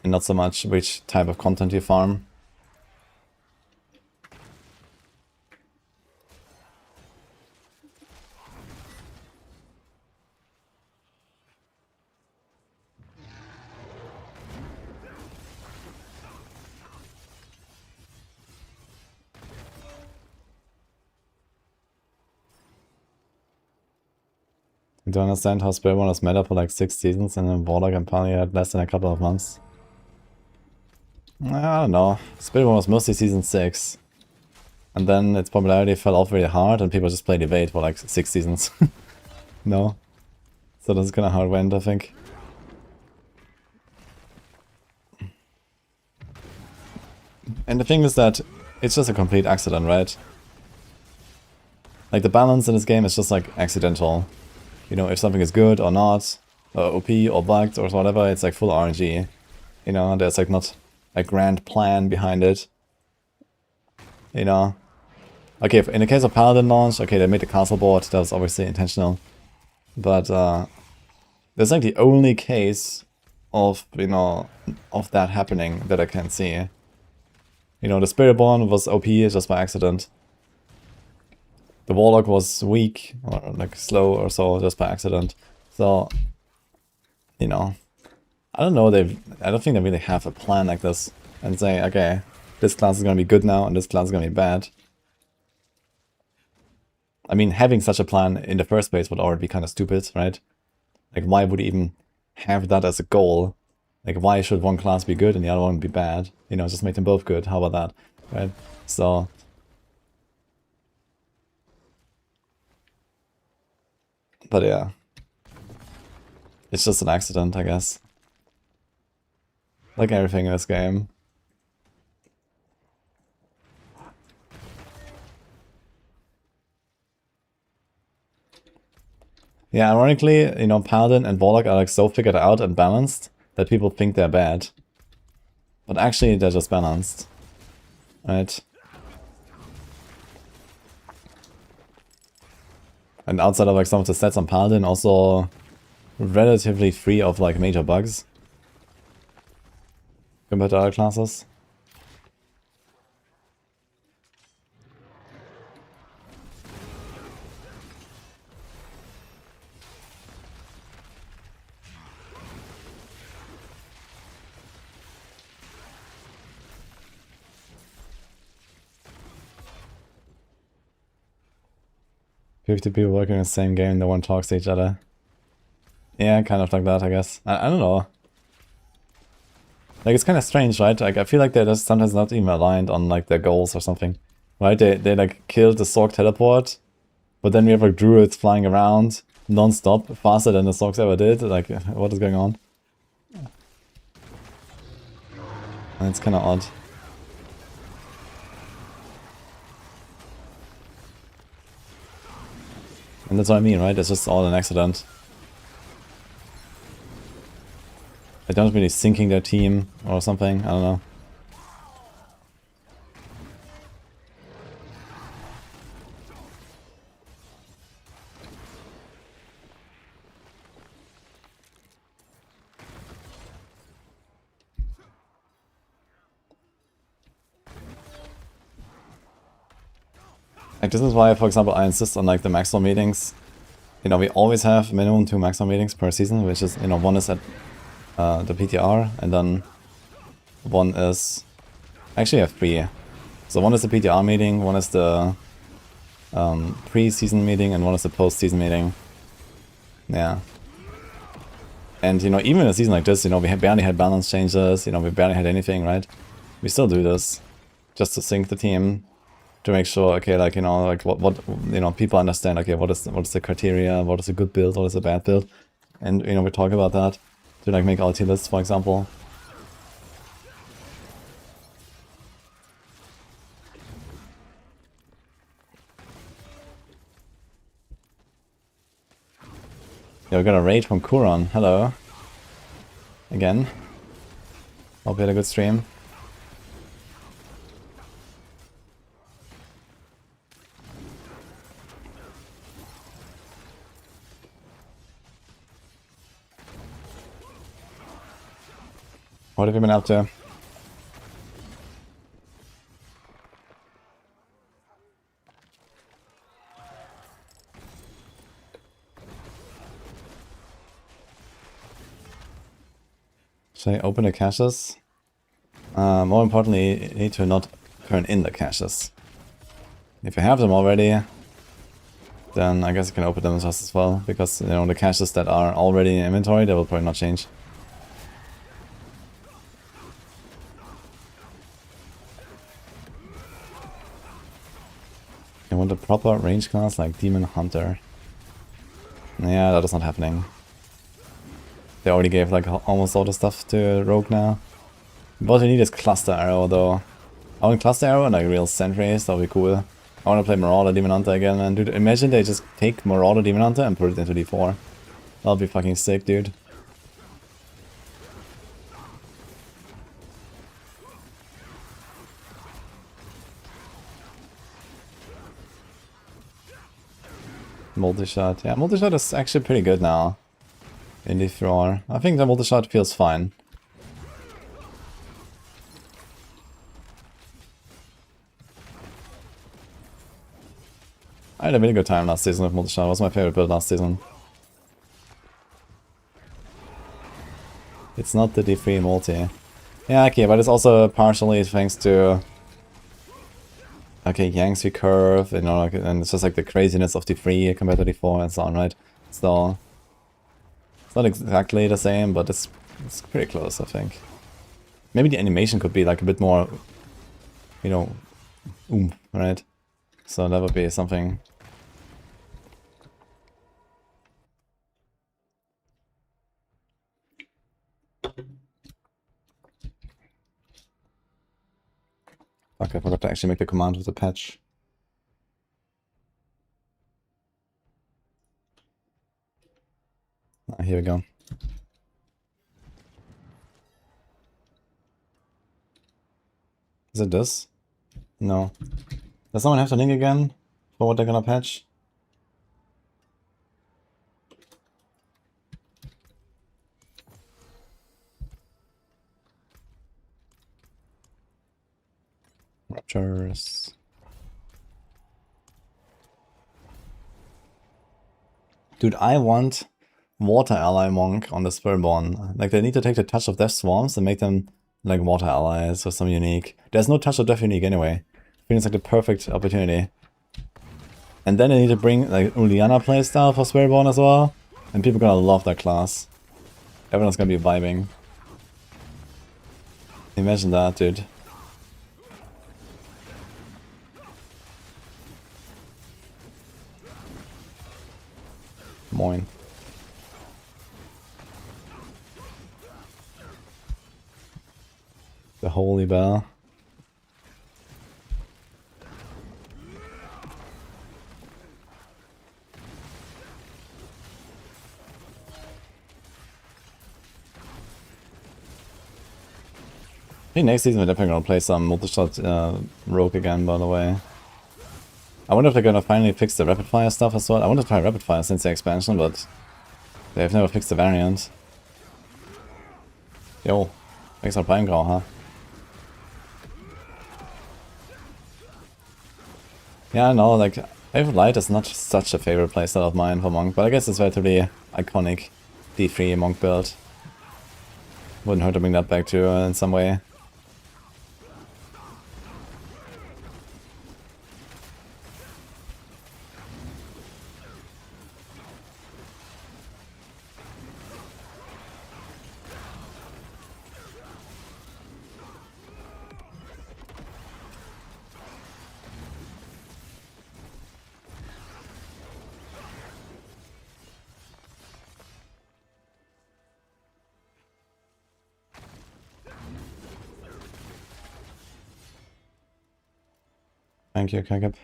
S1: and not so much which type of content you farm. I don't understand how Spirit was meta for like 6 seasons and then Warlock and Paladin had less than a couple of months. I don't know. Spirit was mostly season 6. And then its popularity fell off really hard and people just played Evade for like 6 seasons. No. So that's kinda how it went, I think. And the thing is that it's just a complete accident, right? Like the balance in this game is just like accidental. You know, if something is good or not, or OP or bugged or whatever, it's like full RNG. You know, there's like not a grand plan behind it. You know. Okay, in the case of Paladin launch, okay, they made the castle board, that was obviously intentional. But there's like the only case of, you know, of that happening that I can see. You know, the Spiritborn was OP just by accident. The Warlock was weak, or like slow or so, just by accident. So, you know, I don't know, I don't think they really have a plan like this. And say, okay, this class is gonna be good now, and this class is gonna be bad. I mean, having such a plan in the first place would already be kind of stupid, right? Like, why would you even have that as a goal? Like, why should one class be good and the other one be bad? You know, just make them both good, how about that, right? So... But yeah, it's just an accident, I guess. Like everything in this game. Yeah, ironically, you know, Paladin and Warlock are like so figured out and balanced that people think they're bad. But actually, they're just balanced. Right? And outside of like some of the stats on Paladin, also relatively free of like major bugs compared to other classes. People working in the same game, no one talks to each other. Yeah, kind of like that, I guess. I don't know. Like, it's kind of strange, right? Like, I feel like they're just sometimes not even aligned on, like, their goals or something. Right? They like, killed the Sork teleport. But then we have like druids flying around non-stop, faster than the Sogs ever did. Like, what is going on? And it's kind of odd. And that's what I mean, right? It's just all an accident. They don't really syncing their team or something, I don't know. Like, this is why, for example, I insist on like the maximum meetings. You know, we always have minimum 2 maximum meetings per season, which is, you know, one is at the PTR, and then one is... Actually, I have 3. So one is the PTR meeting, one is the pre-season meeting, and one is the post-season meeting. Yeah. And, you know, even in a season like this, you know, we barely had balance changes, you know, we barely had anything, right? We still do this, just to sync the team, to make sure, okay, like, you know, like, what you know, people understand, okay, what is the criteria, what is a good build, what is a bad build, and, you know, we talk about that, to, like, make our tier lists, for example. Yeah, we got a raid from Kuron, hello. Again. Hope you had a good stream. What have you been up to? Should I open the caches? More importantly, you need to not turn in the caches. If you have them already, then I guess you can open them just as well, because, you know, the caches that are already in inventory, they will probably not change. You want a proper range class like Demon Hunter. Yeah, that is not happening. They already gave like almost all the stuff to Rogue now. What we need is Cluster Arrow though. I want Cluster Arrow and like real sentries, that would be cool. I want to play Marauder Demon Hunter again, man. Dude, imagine they just take Marauder Demon Hunter and put it into D4. That'll be fucking sick, dude. Multi-shot. Yeah, multi-shot is actually pretty good now. In D4. I think the multi-shot feels fine. I had a really good time last season with multi-shot. It was my favorite build last season. It's not the D3 multi. Yeah, okay, but it's also partially thanks to... Okay, Yangtze curve, you know, like, and it's just like the craziness of D3 compared to D4 and so on, right? So... It's not exactly the same, but it's pretty close, I think. Maybe the animation could be like a bit more, you know, right? So that would be something. Fuck, I forgot to actually make the command with the patch. Ah, here we go. Is it this? No. Does someone have the link again for what they're gonna patch? Raptures. Dude, I want Water Ally Monk on the Spellborn. Like, they need to take the Touch of Death Swarms and make them like Water Allies or some unique. There's no Touch of Death unique anyway. I think it's like the perfect opportunity. And then they need to bring like Uliana playstyle for Spellborn as well. And people are gonna love that class. Everyone's gonna be vibing. Imagine that, dude. Moin. The Holy Bell. I think next season we're definitely gonna play some multi-shot rogue again, by the way. I wonder if they're gonna finally fix the rapid fire stuff as well. I want to try rapid fire since the expansion, but they've never fixed the variant. Yo, extra Prime-Grau, huh? Yeah, no, like, Favorite Light is not such a favorite playstyle of mine for Monk, but I guess it's relatively iconic D3 Monk build. Wouldn't hurt to bring that back too in some way. Thank you, Kakip.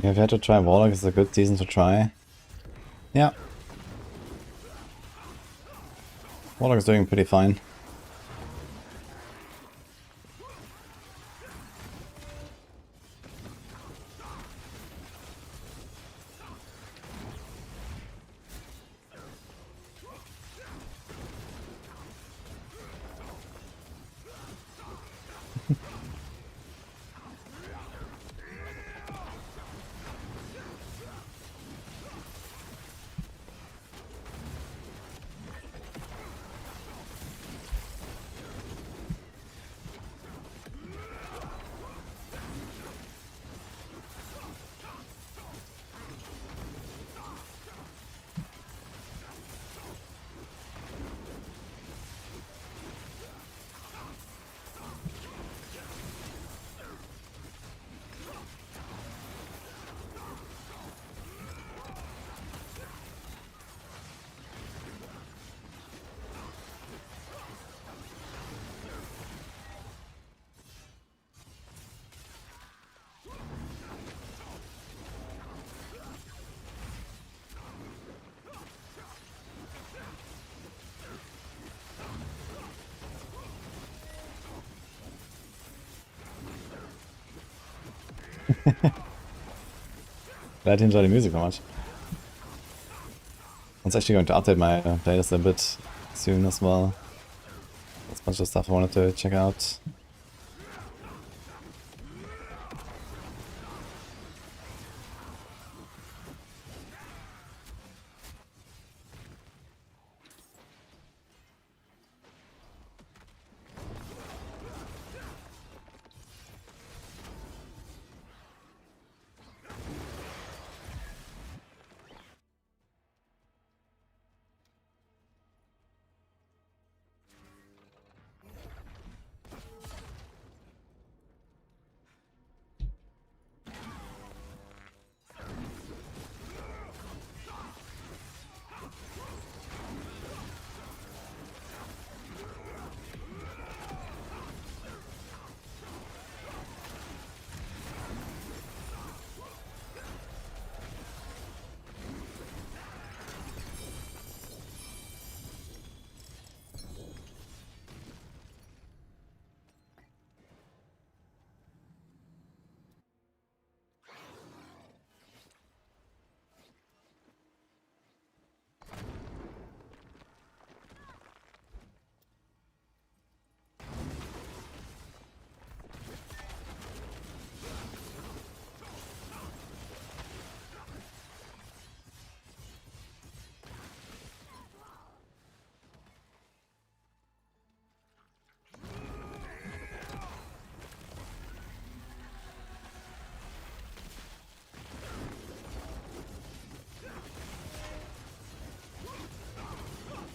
S1: Yeah, if you had to try Warlock, it's a good season to try. Yeah. Warlock is doing pretty fine. Glad you enjoy the music so much. I'm actually going to update my playlist a bit soon as well. There's a bunch of stuff I wanted to check out.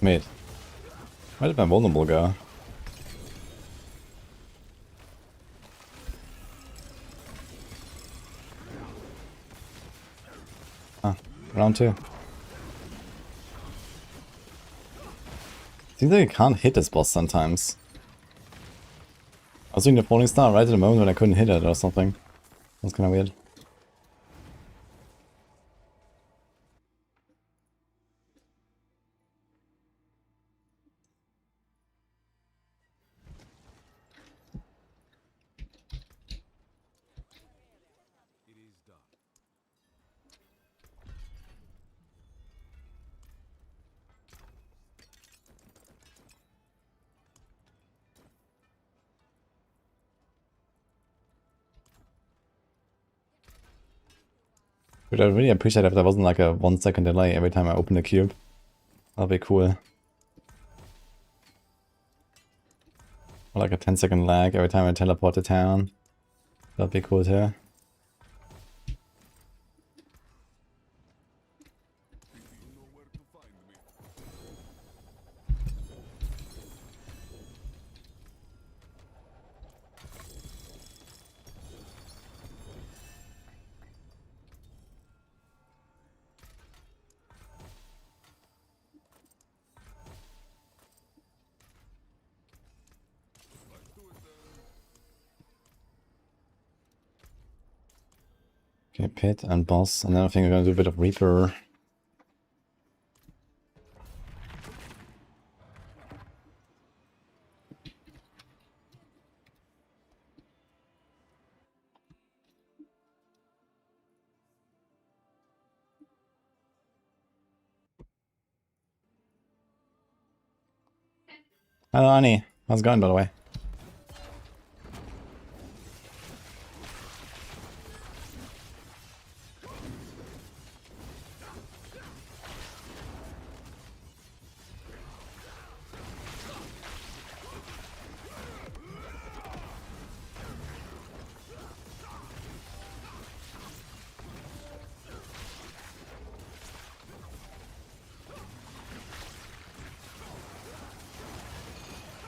S1: Wait. Where did my vulnerable go? Ah, round 2. Seems like I can't hit this boss sometimes. I was doing the falling star right at the moment when I couldn't hit it or something. That's kinda weird. But I really appreciate if there wasn't like a 1 second delay every time I open the cube. That'd be cool. Or like a 10-second lag every time I teleport to town. That'd be cool too. Okay, pit and boss, and then I think I'm gonna do a bit of Reaper. Hello, Annie. How's it going, by the way?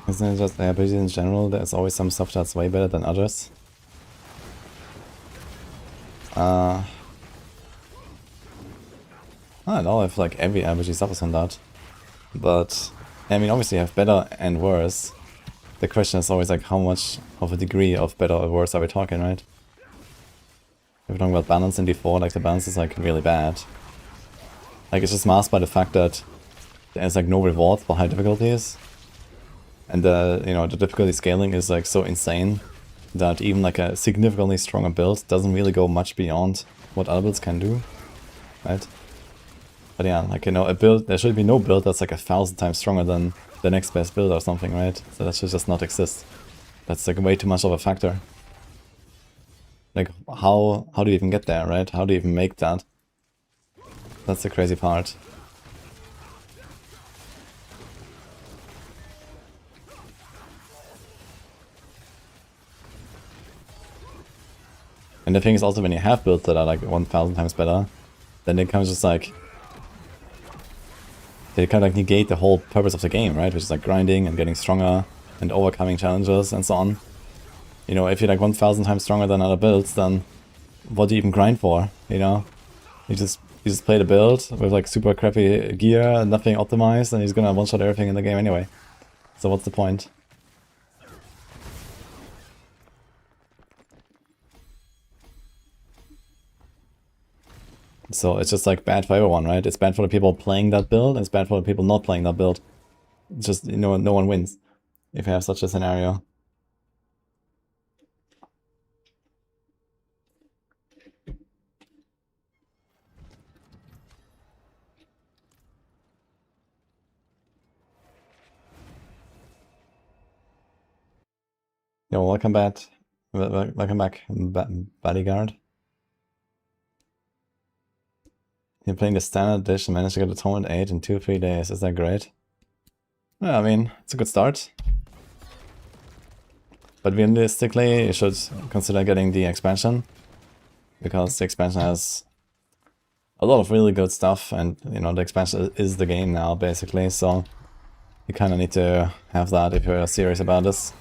S1: Isn't it just the ability in general? There's always some stuff that's way better than others. I don't know if like every ability suffers from that. But, I mean, obviously you have better and worse. The question is always like how much of a degree of better or worse are we talking, right? If we're talking about balance in D4, like the balance is like really bad. Like it's just masked by the fact that there's like no reward for high difficulties. And the, you know, the difficulty scaling is like so insane that even like a significantly stronger build doesn't really go much beyond what other builds can do, right? But yeah, like, you know, a build, there should be no build that's like 1,000 times stronger than the next best build or something, right? So that should just not exist. That's like way too much of a factor. Like, how do you even get there, right? How do you even make that? That's the crazy part. And the thing is also when you have builds that are like 1,000 times better, then they kind of just like, they kind of like negate the whole purpose of the game, right? Which is like grinding and getting stronger and overcoming challenges and so on. You know, if you're like 1,000 times stronger than other builds, then what do you even grind for, you know? You just play the build with like super crappy gear and nothing optimized, and he's gonna one-shot everything in the game anyway. So what's the point? So it's just like bad for everyone, right? It's bad for the people playing that build, and it's bad for the people not playing that build. It's just, you know, no one wins if you have such a scenario. Yo, welcome back. Welcome back, bodyguard. You're playing the standard dish and managed to get a tournament 8 in 2 or 3 days. Is that great? Yeah, I mean, it's a good start. But realistically, you should consider getting the expansion, because the expansion has a lot of really good stuff, and, you know, the expansion is the game now, basically, so You kind of need to have that if you're serious about this.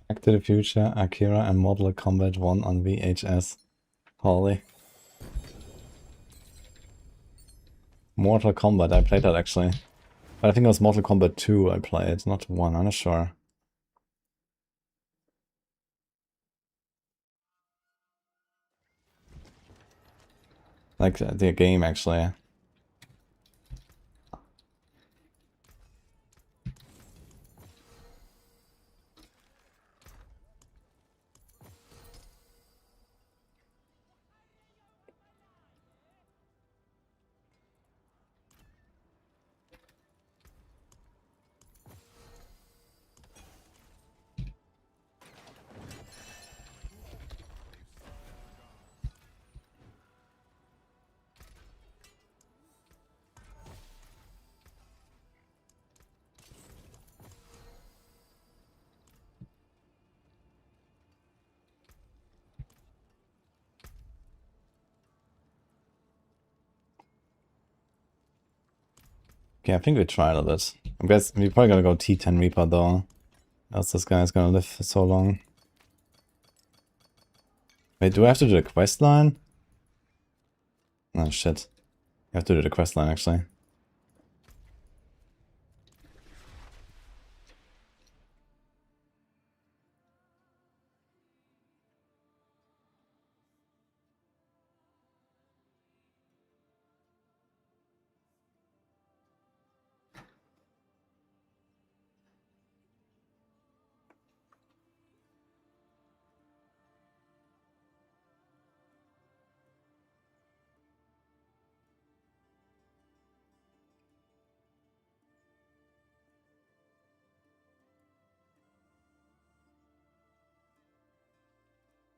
S1: Back to the Future, Akira, and Mortal Kombat 1 on VHS. Holy. Mortal Kombat, I played that actually. But I think it was Mortal Kombat 2 I played, not 1, I'm not sure. Like the game actually. Okay, I think we tried a bit. I guess we're probably gonna go T10 Reaper though. Else this guy's gonna live for so long. Wait, do I have to do the quest line? Oh shit. You have to do the quest line actually.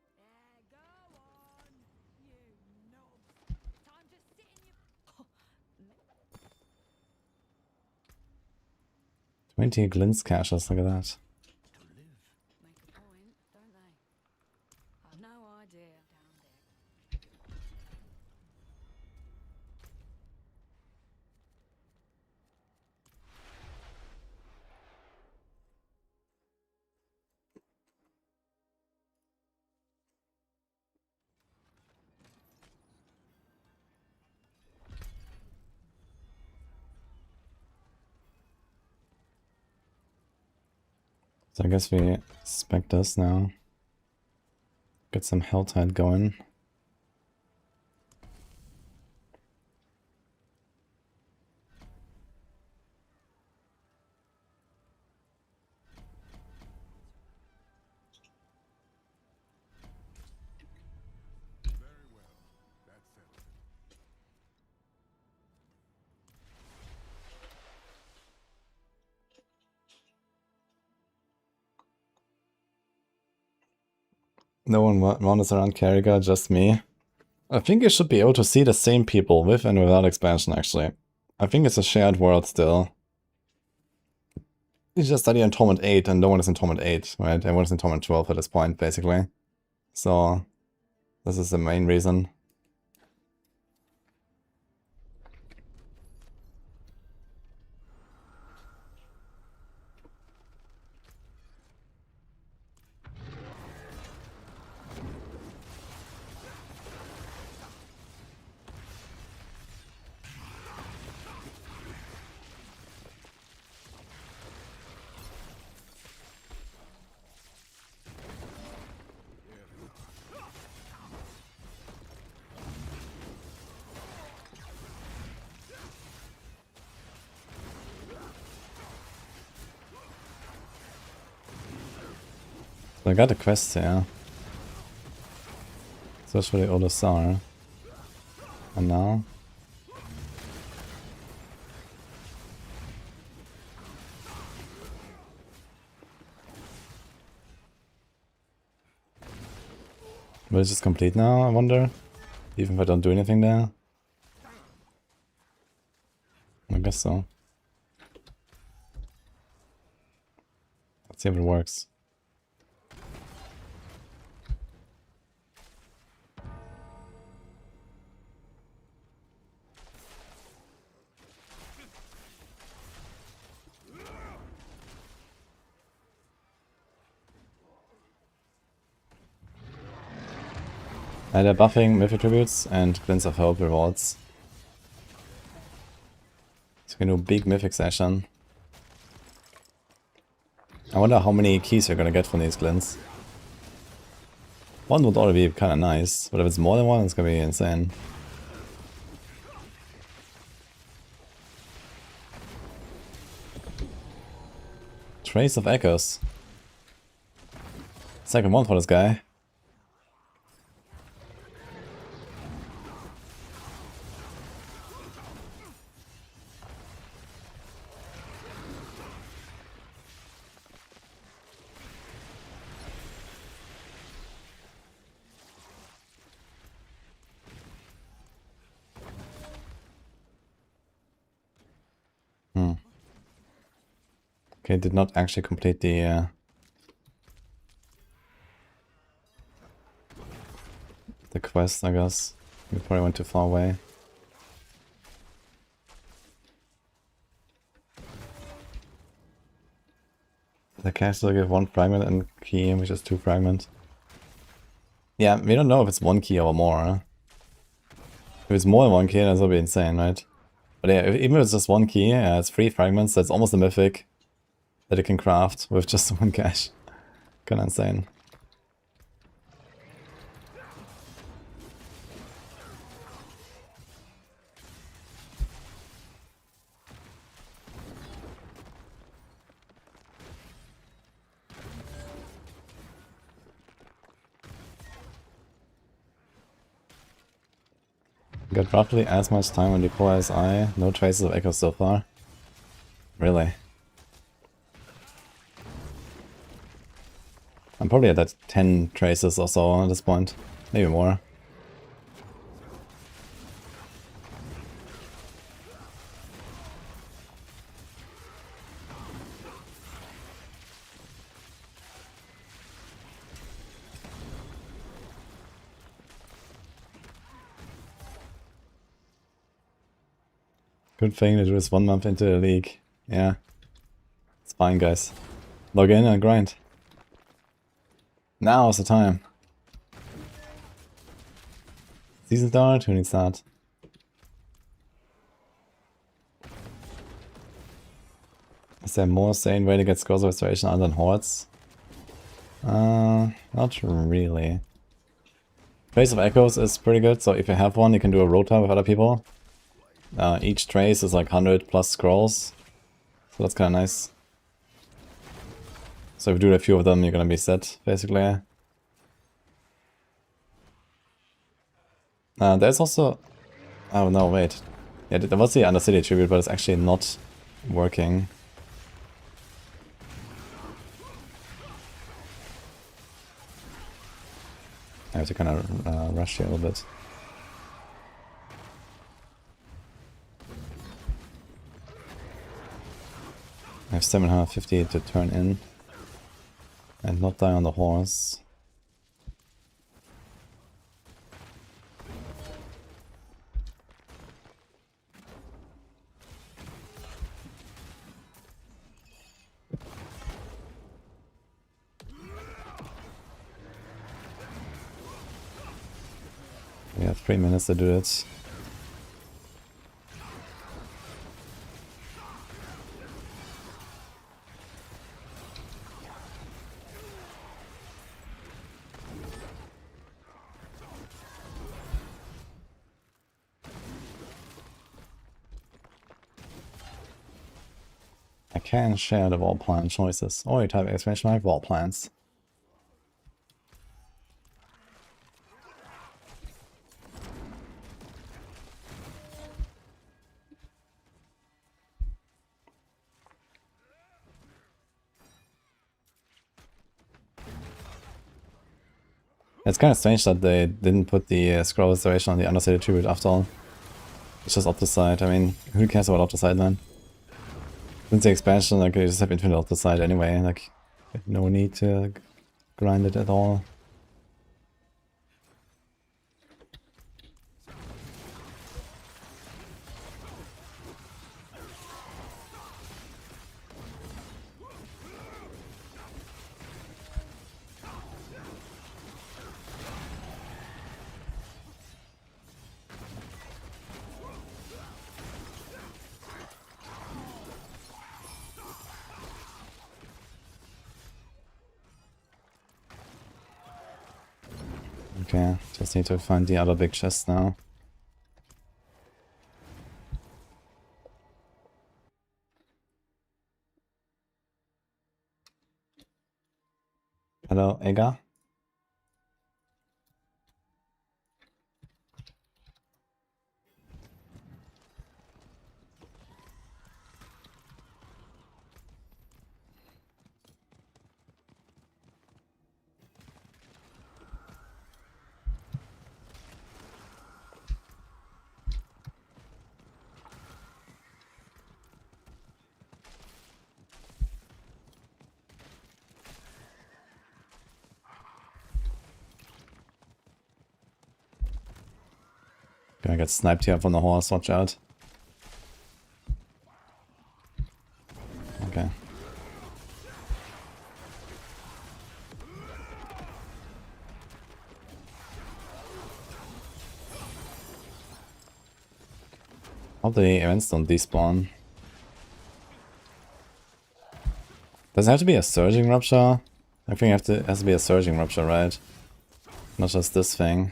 S2: Go on, you knob. Time to sit in your...
S1: 20 Glintz caches, look at that.
S2: Make a point, don't they? I've no idea down there.
S1: So I guess we spec this now. Get some Helltide going. No one wanders around Carriga, just me. I think you should be able to see the same people with and without expansion actually. I think it's a shared world still. You just study in Torment 8 and no one is in Torment 8, right? Everyone is in Torment 12 at this point, basically. So, this is the main reason. So I got a quest here. Search for the Odosar. And now? Will it just complete now, I wonder? Even if I don't do anything there? I guess so. Let's see if it works. They're buffing Mythic Tributes and Glints of Hope rewards. So we can do big Mythic session. I wonder how many keys we're gonna get from these Glints. One would already be kinda nice, but if it's more than one, it's gonna be insane. Trace of Echoes. Second one for this guy. Okay, did not actually complete the quest, I guess. We probably went too far away. The cast will give 1 fragment and key, which is 2 fragment. Yeah, we don't know if it's 1 key or more. Huh? If it's more than 1 key, that's gonna be insane, right? But yeah, even if it's just 1 key, yeah, it's 3 fragments, that's almost a mythic that it can craft with just 1 cash. Kinda insane. Got roughly as much time on the core as I. No traces of echoes so far. Really? I'm probably at that 10 traces or so at this point. Maybe more. Good thing that it was 1 month into the league. Yeah. It's fine, guys. Log in and grind. Now is the time. Season start, tuning start. Is there more sane way to get scrolls of restoration other than hordes? Not really. Trace of Echoes is pretty good, so if you have one, you can do a rota with other people. Each trace is like 100 plus scrolls, so that's kinda nice. So if you do a few of them, you're gonna be set, basically. There's also... Oh no, wait. Yeah, there was the Undercity tribute, but it's actually not working. I have to kind of rush here a little bit. I have 750 to turn in and not die on the horse. We have 3 minutes to do it. I can share the wall plan choices, or you type exclamation mark wall plans. It's kind of strange that they didn't put the scroll restoration on the underside attribute after all. It's just Opticide. I mean, who cares about Opticide then? Since the expansion, like, you just have infinite Opticide anyway, like, no need to grind it at all. Okay, just need to find the other big chest now. Hello, Ega? Gonna get sniped here from the horse, watch out. Okay. Hope the events don't despawn. Does it have to be a surging rupture? I think it has to be a surging rupture, right? Not just this thing.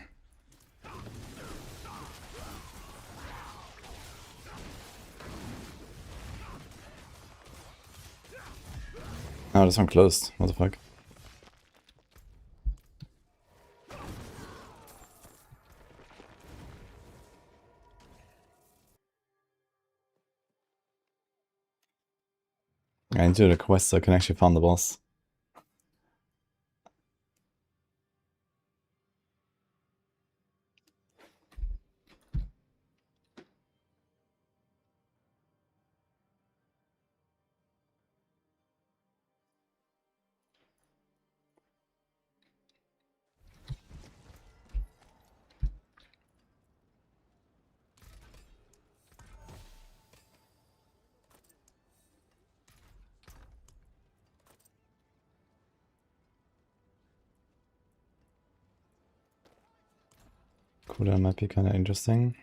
S1: Oh, this one closed. What the fuck? I need to do the quest so I can actually farm the boss. Cool, that might be kind of interesting.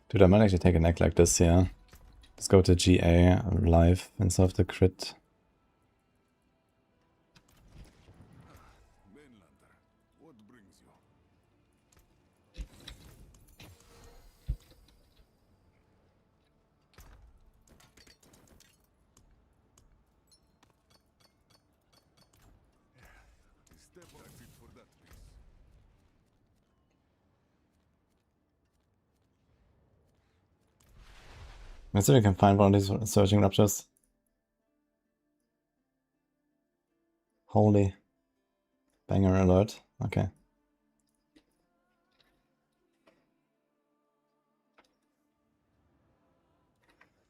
S1: Dude, I might actually take an act like this here. Let's go to GA live instead of the crit.
S3: Mainlander, what brings you? Step on fit for that piece.
S1: Let's see if we can find one of these surging ruptures. Holy. Banger alert. Okay.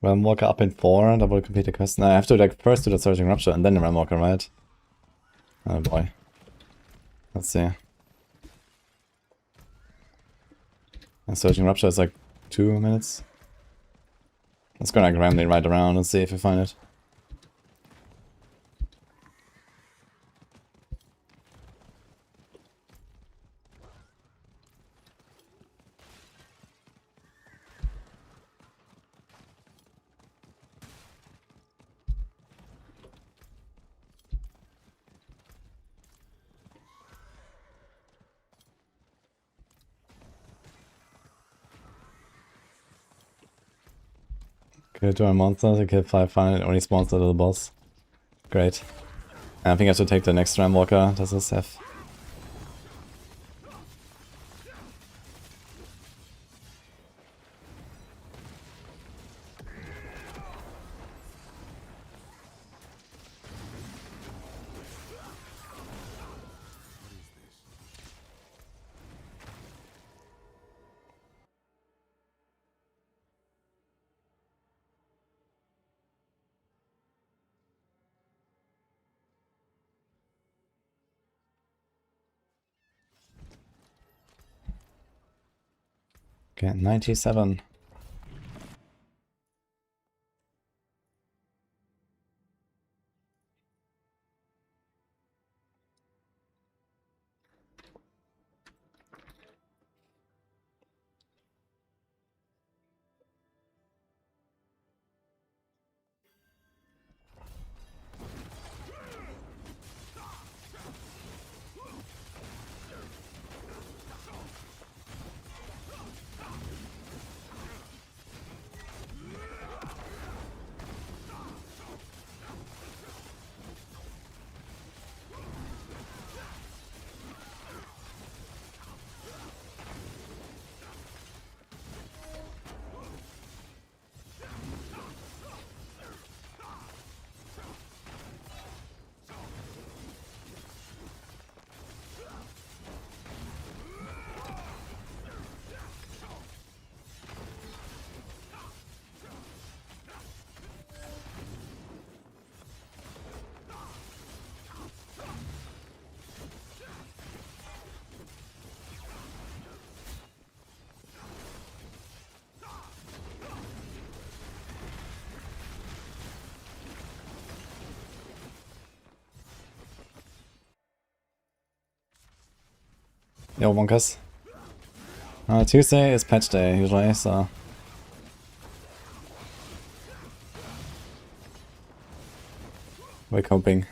S1: Realm Walker up in 4, that will complete the quest. No, I have to like first do the Surging Rupture and then the Realm Walker, right? Oh boy. Let's see. And Surging Rupture is like 2 minutes. Let's go like randomly right around and see if we find it. Okay, 2 monsters, I kill 5 finally, only spawns the little boss. Great. And I think I should take the next Ram Walker, does this have... Okay, 97. Yo, Wonkas. Tuesday is patch day usually, so... We're coping.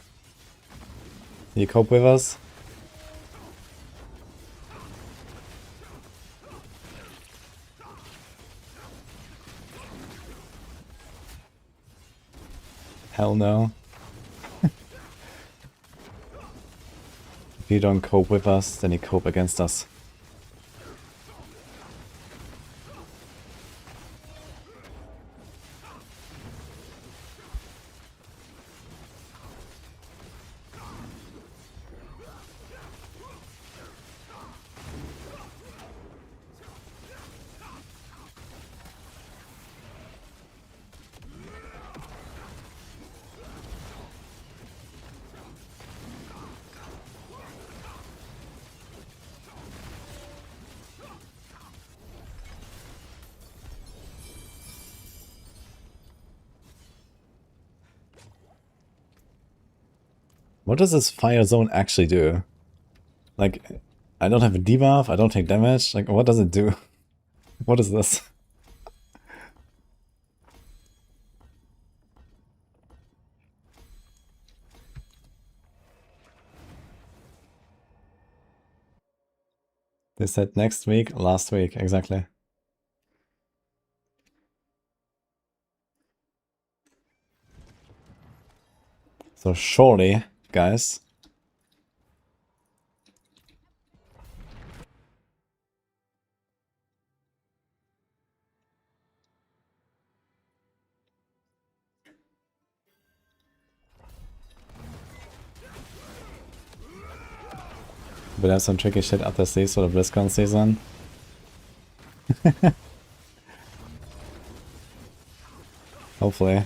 S1: You cope with us? Hell no. If you don't cope with us, then you cope against us. What does this fire zone actually do? Like, I don't have a debuff, I don't take damage, like what does it do? What is this? They said next week, last week, exactly. So surely, guys... We'll have some tricky shit up the sleeves for the BlizzCon season. Hopefully.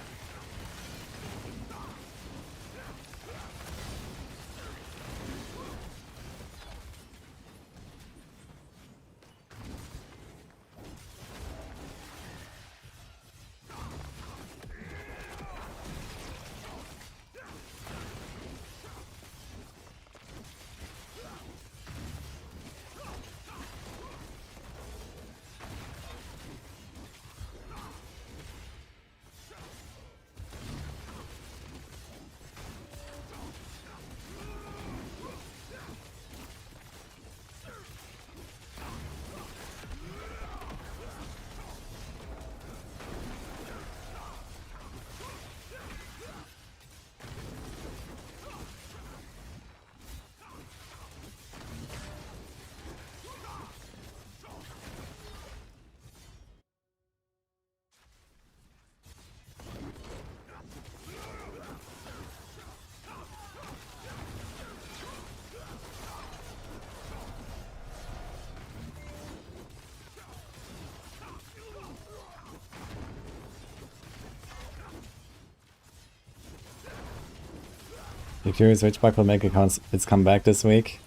S1: You're curious which bug will make its comeback this week?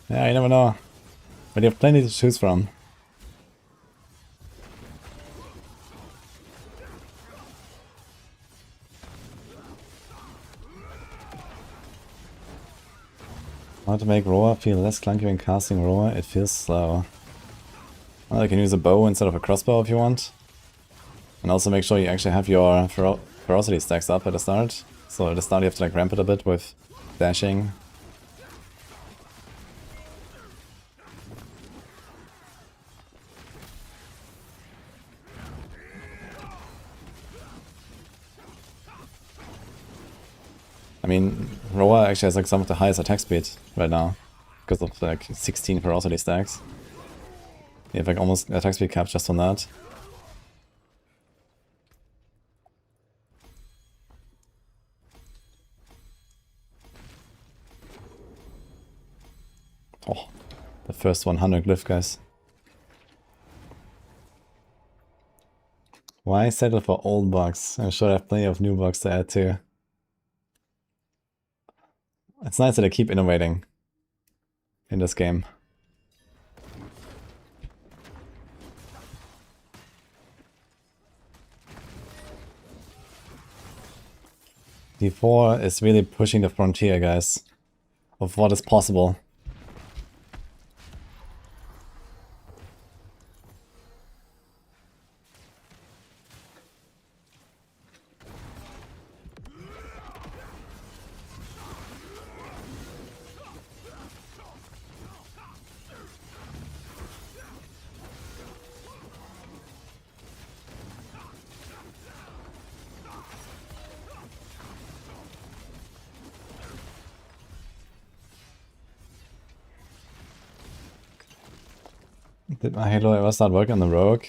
S1: Yeah, you never know. But you have plenty to choose from. How to make Roar feel less clunky when casting Roar? It feels slow. Well, you can use a bow instead of a crossbow if you want. And also make sure you actually have your ferocity stacks up at the start. So at the start you have to like ramp it a bit with dashing. I mean, Roar actually has like some of the highest attack speed right now. Because of like 16 ferocity stacks. You have like almost attack speed cap just on that. Oh, the first 100 glyph, guys. Why settle for old bugs? I'm sure I have plenty of new bugs to add too. It's nice that they keep innovating in this game. D4 is really pushing the frontier, guys, of what is possible. Did my Halo ever start working on the Rogue?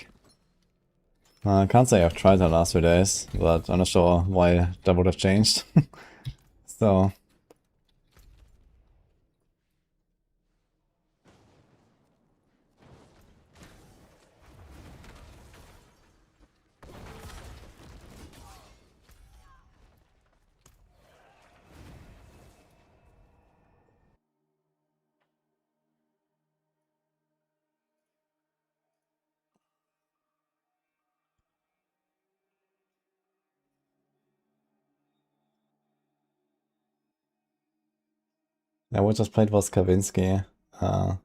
S1: I can't say I've tried the last few days, but I'm not sure why that would have changed. So... yeah, what just played was Kavinsky. The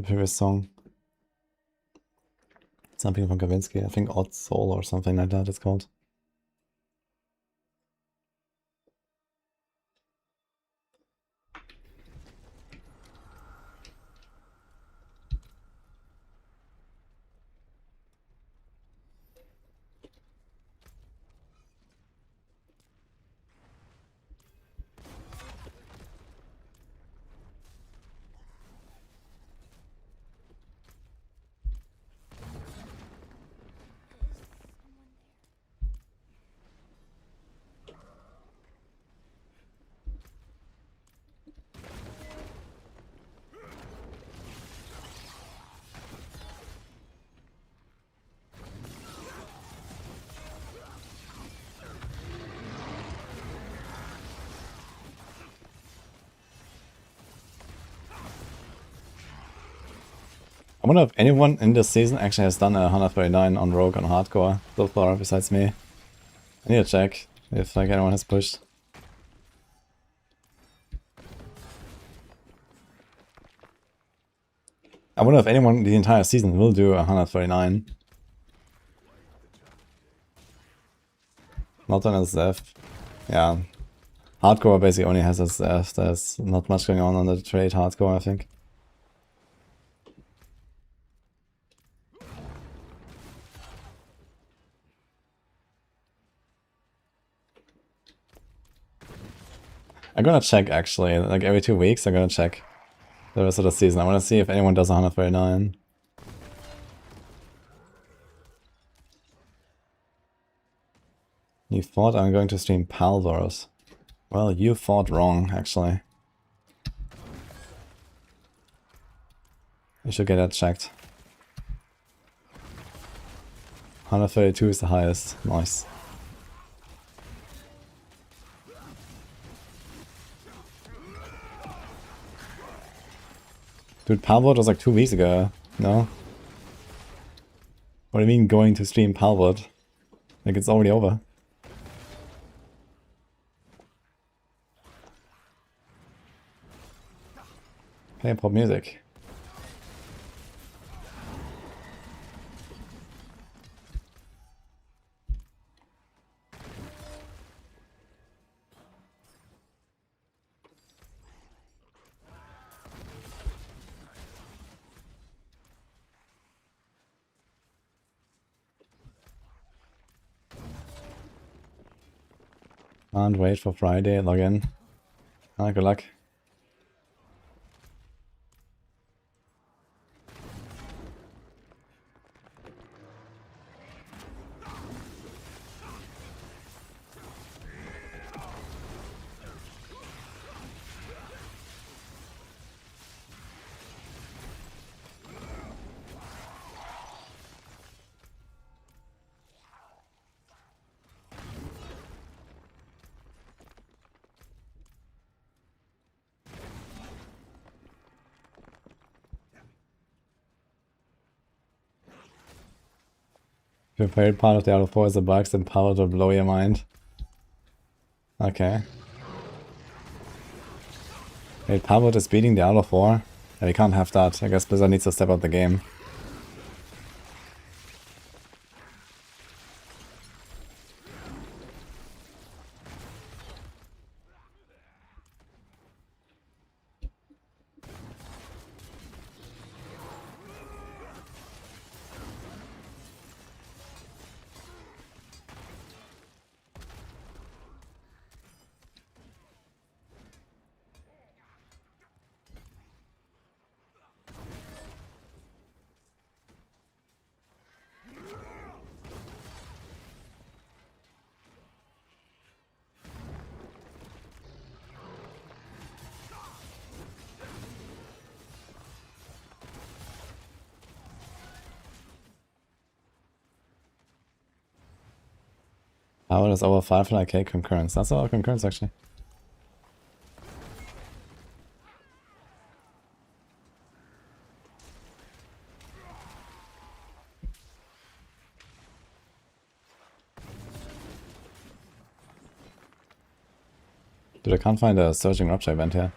S1: previous song. Something from Kavinsky, I think Odd Soul or something like that it's called. I wonder if anyone in this season actually has done a 139 on Rogue on Hardcore so far, besides me. I need to check if like anyone has pushed. I wonder if anyone the entire season will do a 139. Not on SSF. Yeah. Hardcore basically only has SSF. There's not much going on the trade Hardcore, I think. I'm gonna check actually, like every 2 weeks I'm gonna check the rest of the season. I wanna see if anyone does 139. You thought I'm going to stream Palvors. Well, you thought wrong, actually. You should get that checked. 132 is the highest. Nice. Dude, Palvord was like 2 weeks ago, no? What do you mean going to stream Palvord? Like it's already over. Hey, pop music. Can't wait for Friday, log in. Ah, good luck. Your favorite part of Diablo 4 is the bugs and power to blow your mind. Okay. Wait, Pavot is beating Diablo 4? Yeah, we can't have that. I guess Blizzard needs to step up the game. Pavot is over 500k concurrence. That's a lot of concurrence actually. Dude, I can't find a Surging Rupture event here.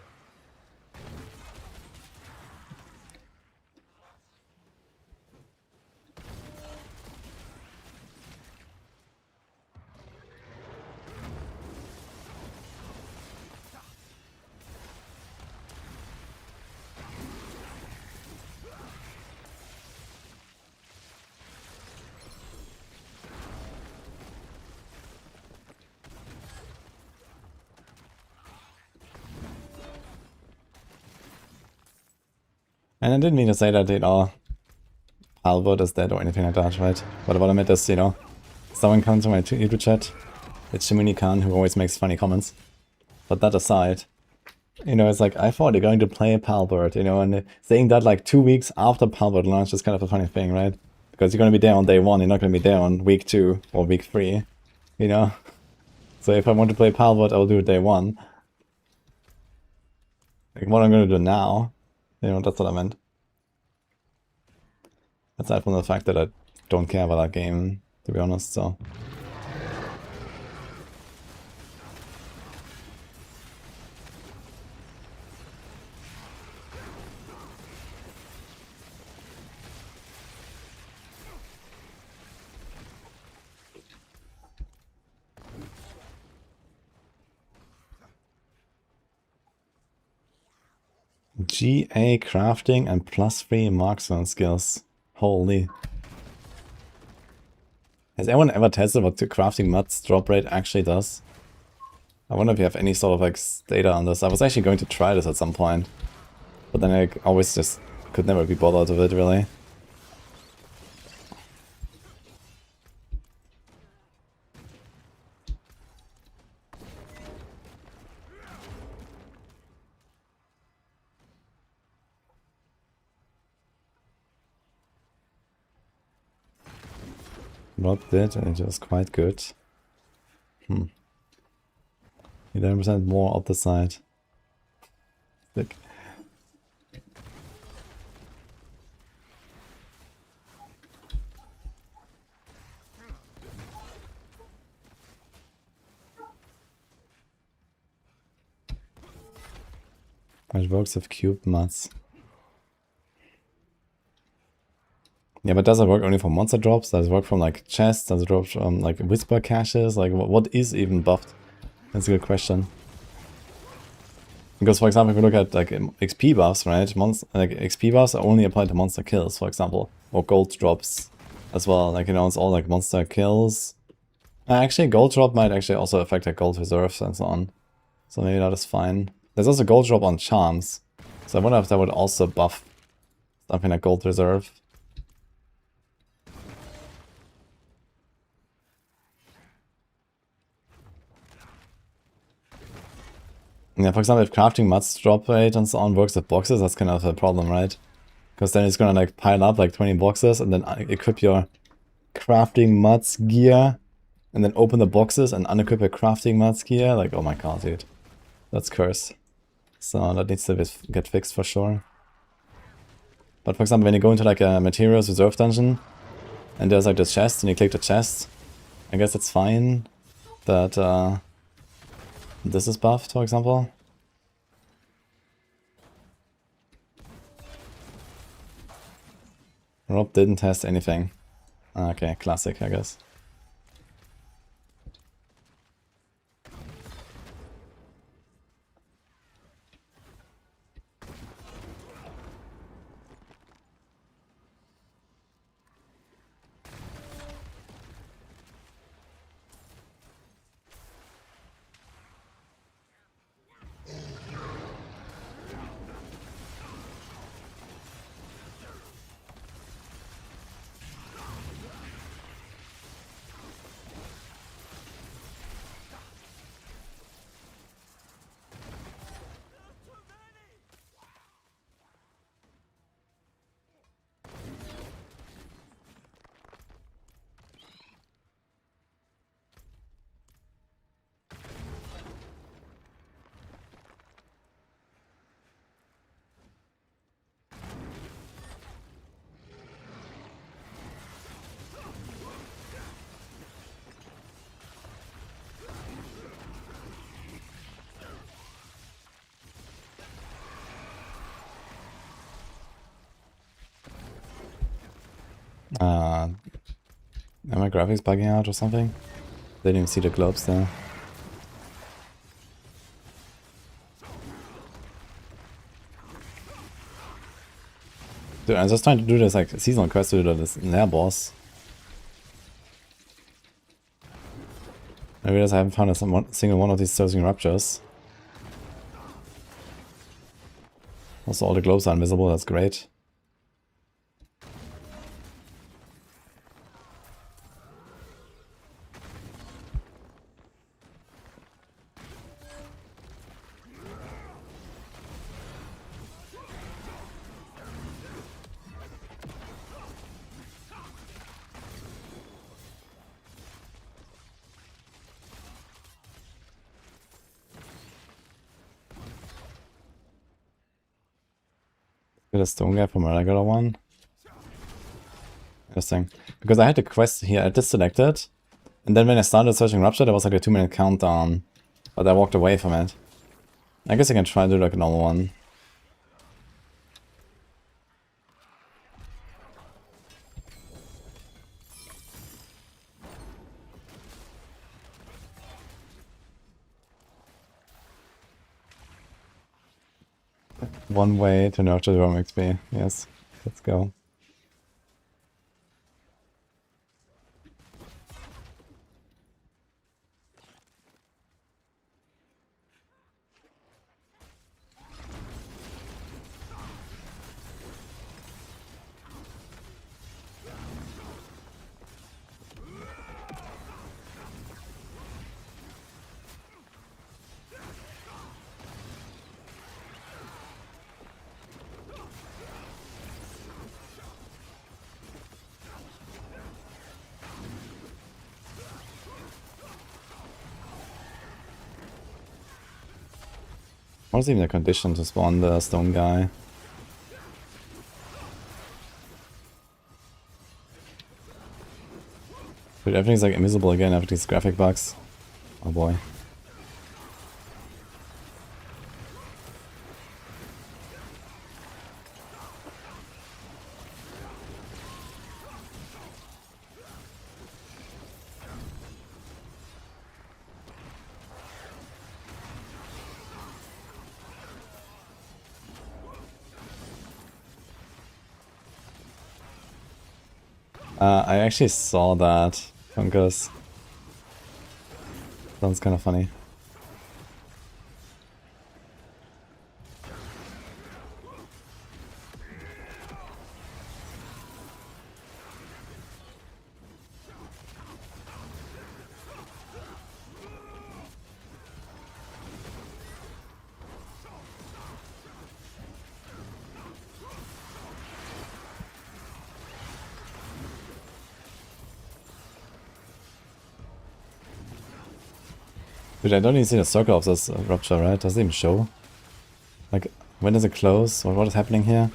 S1: And I didn't mean to say that, Albert is dead or anything like that, right? But what I meant is, someone comes to my YouTube chat, it's Shimini Khan who always makes funny comments. But that aside, it's like, I thought you're going to play Palbert, and saying that like 2 weeks after Palbert launch is kind of a funny thing, right? Because you're going to be there on day 1, you're not going to be there on week 2 or week 3, So if I want to play Palbert, I'll do it day 1. Like what I'm going to do now, that's what I meant. Aside from the fact that I don't care about that game, to be honest, so. GA crafting and +3 marksman skills. Holy. Has anyone ever tested what the crafting mods drop rate actually does? I wonder if you have any sort of like data on this. I was actually going to try this at some point. But then I always just could never be bothered with it really. Not it, and it was quite good. 11% more up the side. Sick. It works with cube mods. Yeah, but does it work only for monster drops? Does it work from like chests? Does it work from like whisper caches? Like what is even buffed? That's a good question. Because for example, if you look at like XP buffs, right? Like XP buffs only apply to monster kills, for example, or gold drops as well. Like, you know, it's all like monster kills. Actually, gold drop might actually also affect like gold reserves and so on. So maybe that is fine. There's also gold drop on charms. So I wonder if that would also buff something like gold reserve. Yeah, for example, if crafting mud's drop rate and so on works with boxes, that's kind of a problem, right? Because then it's gonna like pile up like 20 boxes and then equip your crafting mud's gear and then open the boxes and unequip your crafting mud's gear. Like, oh my god, dude. That's curse. So that needs to get fixed for sure. But for example, when you go into like a materials reserve dungeon and there's like this chest and you click the chest, I guess it's fine that this is buffed, for example. Rob didn't test anything. Okay, classic, I guess. Am my graphics bugging out or something? Didn't even see the globes there. Dude, I'm just trying to do this like seasonal quest to do this Nair boss. I realize I haven't found a single one of these Surging Ruptures. Also, all the globes are invisible, that's great. Get a stone guy from a regular one. Interesting. Because I had the quest here, I disconnected. And then when I started searching Rupture, there was like a 2-minute countdown. But I walked away from it. I guess I can try to do like a normal one. One way to nurture the Rome XP. Yes, let's go. What's even the condition to spawn the stone guy? Dude, everything's like invisible again after these graphic bugs. Oh boy. I actually saw that, Fungus. Sounds kind of funny. Dude, I don't even see the circle of this rupture, right? Does it even show? Like, when does it close? Or what is happening here?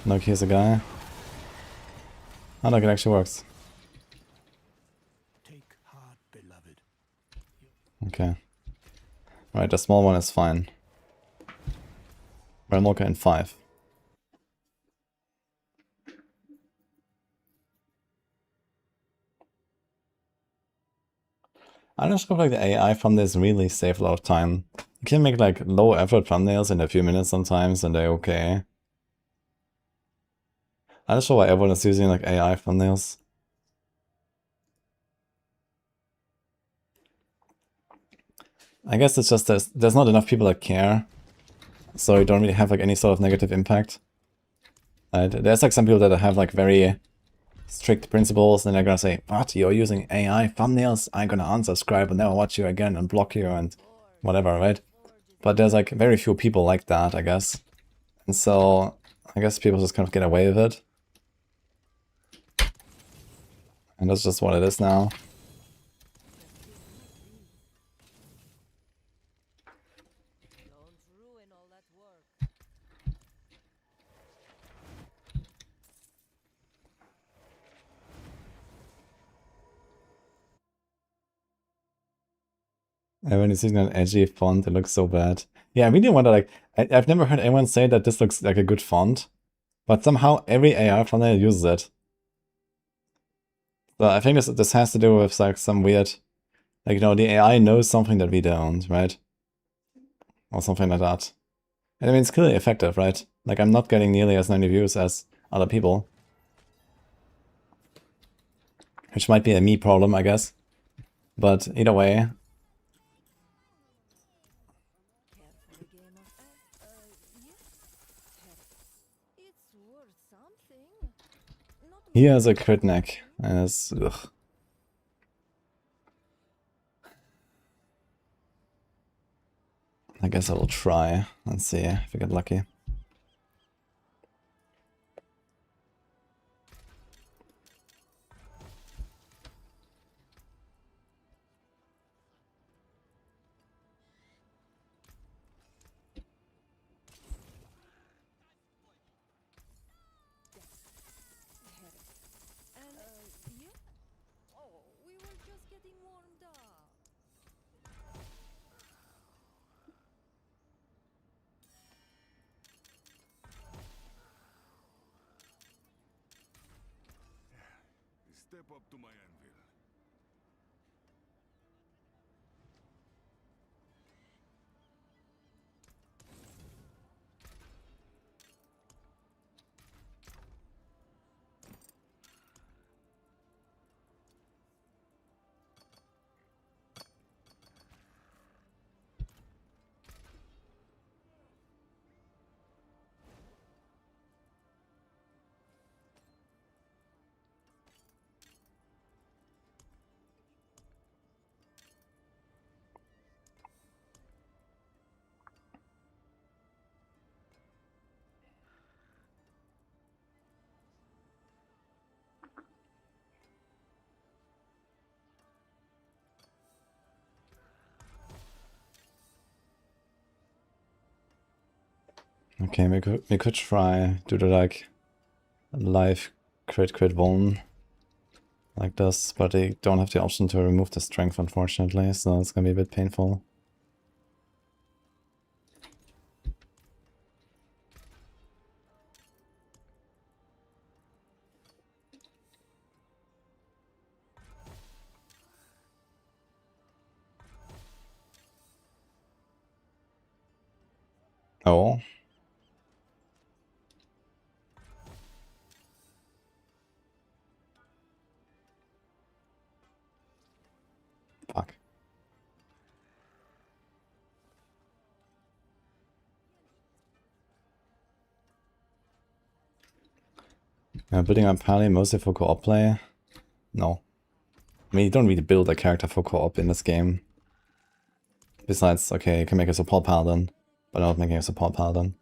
S1: Look, here's a guy. Oh, look, it actually works.
S3: Take heart, beloved.
S1: Okay. Right, the small one is fine. Realm Walker in 5. I just feel like the AI thumbnails really save a lot of time. You can make like low effort thumbnails in a few minutes sometimes and they're okay. I'm not sure why everyone is using like AI thumbnails. I guess it's just there's not enough people that care. So you don't really have like any sort of negative impact. Right? There's like some people that have like very strict principles and they're gonna say, what, you're using AI thumbnails? I'm gonna unsubscribe and never watch you again and block you and whatever, right? But there's like very few people like that, I guess. And so I guess people just kind of get away with it. And that's just what it is now.
S2: Don't ruin all that work.
S1: And when you see an edgy font, it looks so bad. Yeah, I really wonder, like, I've never heard anyone say that this looks like a good font, but somehow every AI thumbnail uses it. So I think this has to do with like some weird, like, you know, the AI knows something that we don't, right? Or something like that. And I mean, it's clearly effective, right? Like, I'm not getting nearly as many views as other people. Which might be a me problem, I guess. But either way,
S2: Care for a game of yes. It's worth something. Not
S1: here's a
S2: much,
S1: crit neck. And it's, ugh. I guess I will try. Let's see if I get lucky.
S2: And yeah. Oh, we were just getting warmed up.
S3: Step up to my anvil.
S1: Okay, we could try do the like live crit one like this, but they don't have the option to remove the strength, unfortunately, so it's gonna be a bit painful. Oh. Building up Paladin mostly for co-op play? No. I mean, you don't really build a character for co-op in this game. Besides, okay, you can make a support Paladin, but I'm not making a support Paladin.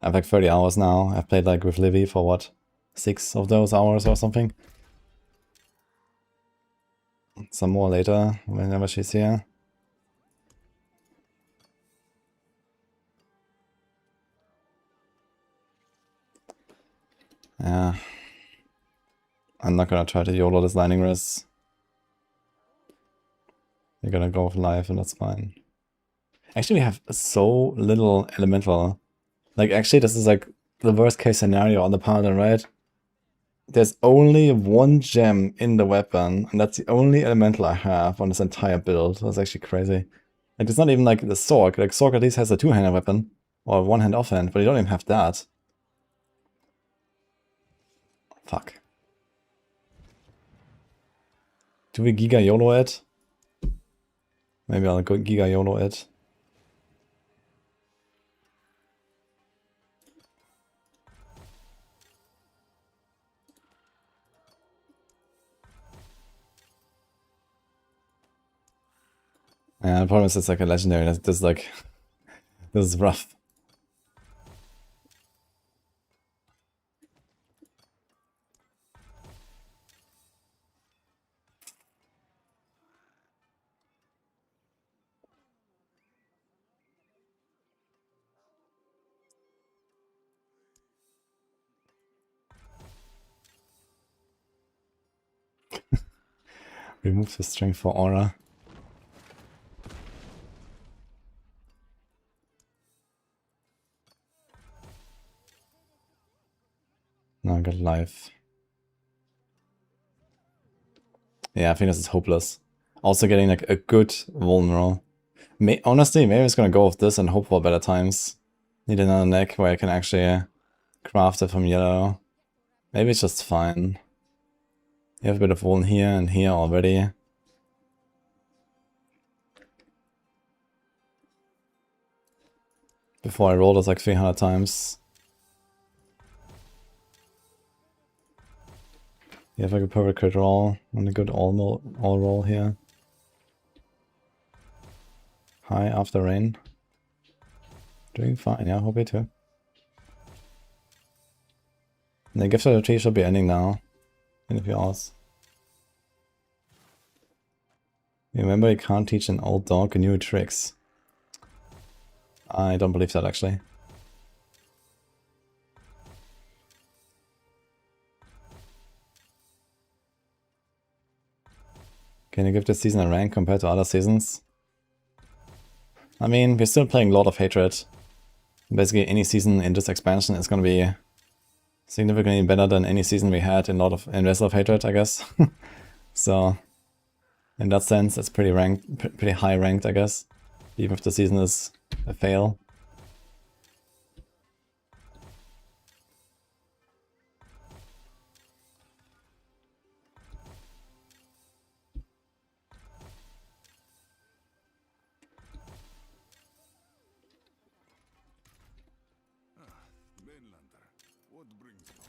S1: I have like 30 hours now. I've played like with Livy for what? 6 of those hours or something? Some more later, whenever she's here. Yeah. I'm not gonna try to YOLO this landing risk. You're gonna go with life and that's fine. Actually, we have so little elemental. Like, actually, this is like the worst case scenario on the Paladin, right? There's only one gem in the weapon, and that's the only elemental I have on this entire build. That's actually crazy. Like, it's not even like the Sorc. Like, Sorc at least has a two-handed weapon, or one-hand offhand, but you don't even have that. Fuck. Do we Giga YOLO it? Maybe I'll go Giga YOLO it. Yeah, the problem is it's like a legendary. This is like... this is rough. Remove the string for aura. Now I got life. Yeah, I think this is hopeless. Also getting like a good vulnerable. Honestly, maybe I'm just gonna go with this and hope for better times. Need another neck where I can actually craft it from yellow. Maybe it's just fine. You have a bit of wool here and here already. Before I rolled it like 300 times. You have like a perfect crit roll and a good all roll here. High after rain. Doing fine, yeah, hope you too. And the gift of the tree should be ending now. In a few hours. Remember, you can't teach an old dog new tricks. I don't believe that actually. Can you give this season a rank compared to other seasons? I mean, we're still playing Lord of Hatred. Basically, any season in this expansion is going to be significantly better than any season we had in Vessel of Hatred, I guess. So, in that sense, it's pretty ranked, pretty high ranked, I guess. Even if the season is a fail.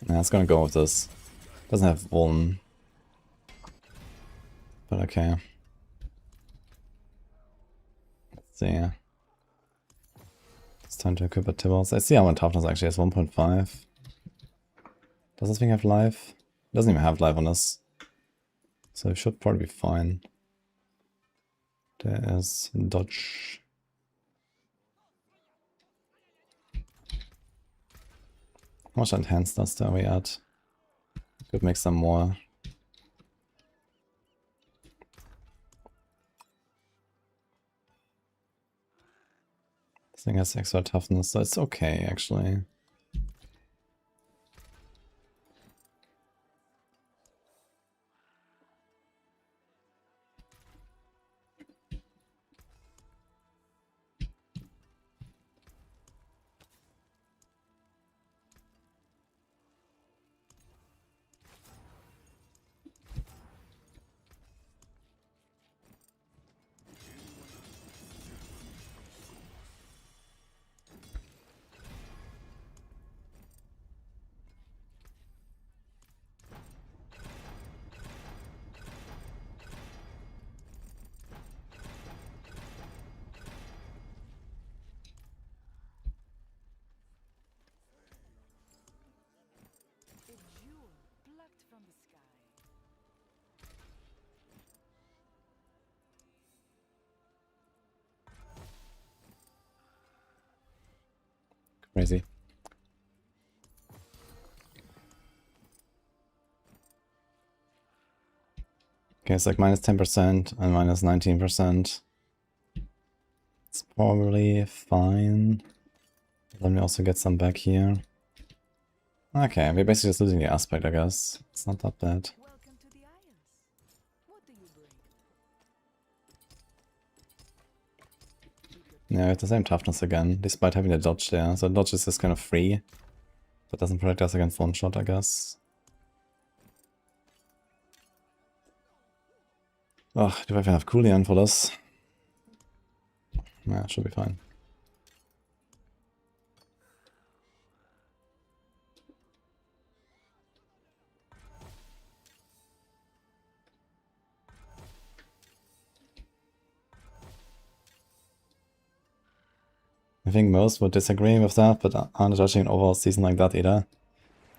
S1: Nah, it's gonna go with this. Doesn't have Vuln. But okay. Let's see. It's time to equip a Tibbles. Let's see how much toughness actually is. 1.5. Does this thing have life? It doesn't even have life on this. So it should probably be fine. There is dodge. How much enhanced dust are we at? Could make some more. This thing has extra toughness, so it's okay actually. Crazy. Okay, it's like minus 10% and minus 19%. It's probably fine. Let me also get some back here. Okay, we're basically just losing the aspect, I guess. It's not that bad.
S2: Welcome to the Isles. What do you bring?
S1: Yeah, we have the same toughness again, despite having the dodge there. So dodge is just kind of free. But doesn't protect us against one shot, I guess. Oh, do I have enough cooldown for this? Yeah, it should be fine. I think most would disagree with that, but aren't judging an overall season like that either.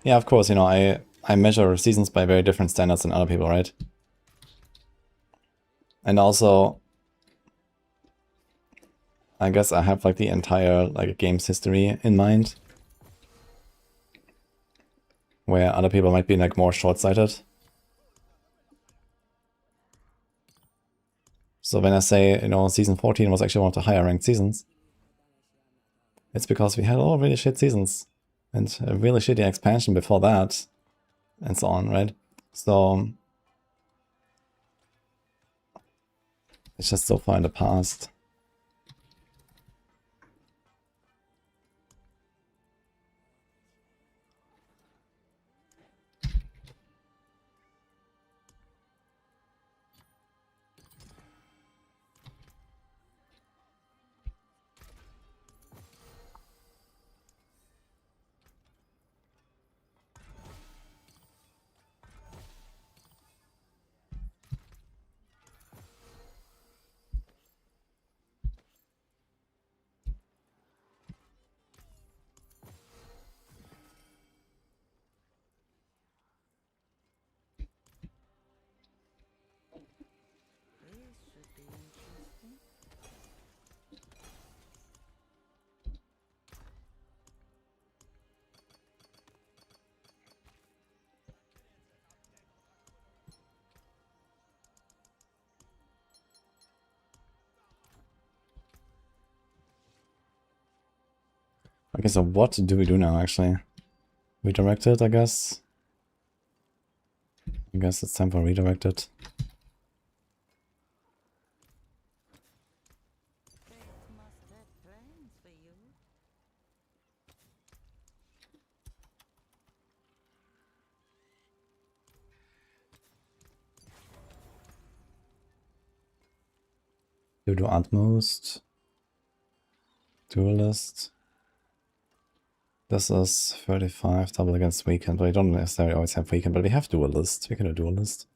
S1: Yeah, of course, you know, I measure seasons by very different standards than other people, right? And also, I guess I have like the entire like game's history in mind. Where other people might be like more short-sighted. So when I say, you know, season 14 was actually one of the higher ranked seasons, it's because we had all really shit seasons and a really shitty expansion before that and so on, right? So it's just so far in the past.
S2: This should be interesting.
S1: Okay, so what do we do now actually? Redirect it, I guess. I guess it's time for redirected.
S2: Fate must have plans for you.
S1: You do utmost. Duelist. This is 35, double against weekend, but we don't necessarily always have weekend, but we have duelist. We can do duelist.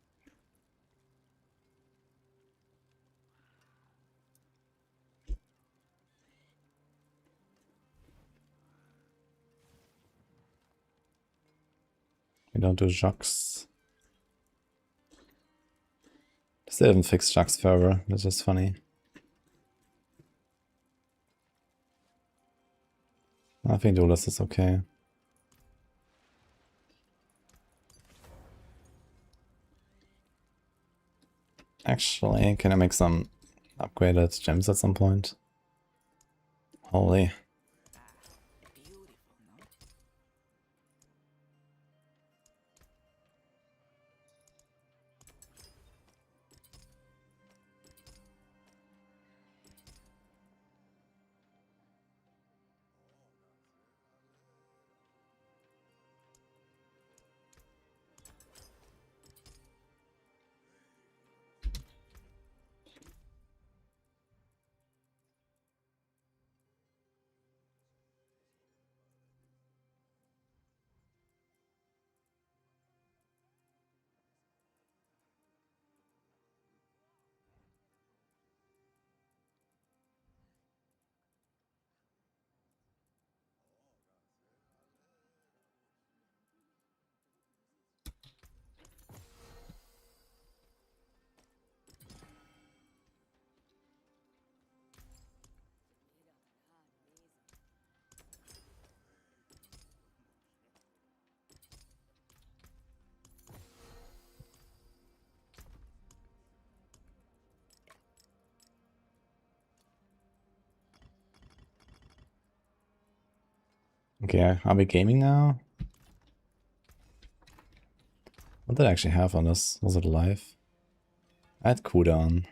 S1: We don't do Jux. Still haven't fixed Jux Fervor, which is funny. I think duelist is okay. Actually, can I make some upgraded gems at some point? Holy.
S2: Beautiful, no?
S1: Okay, are we gaming now? What did I actually have on this? Was it live? I had cooldown.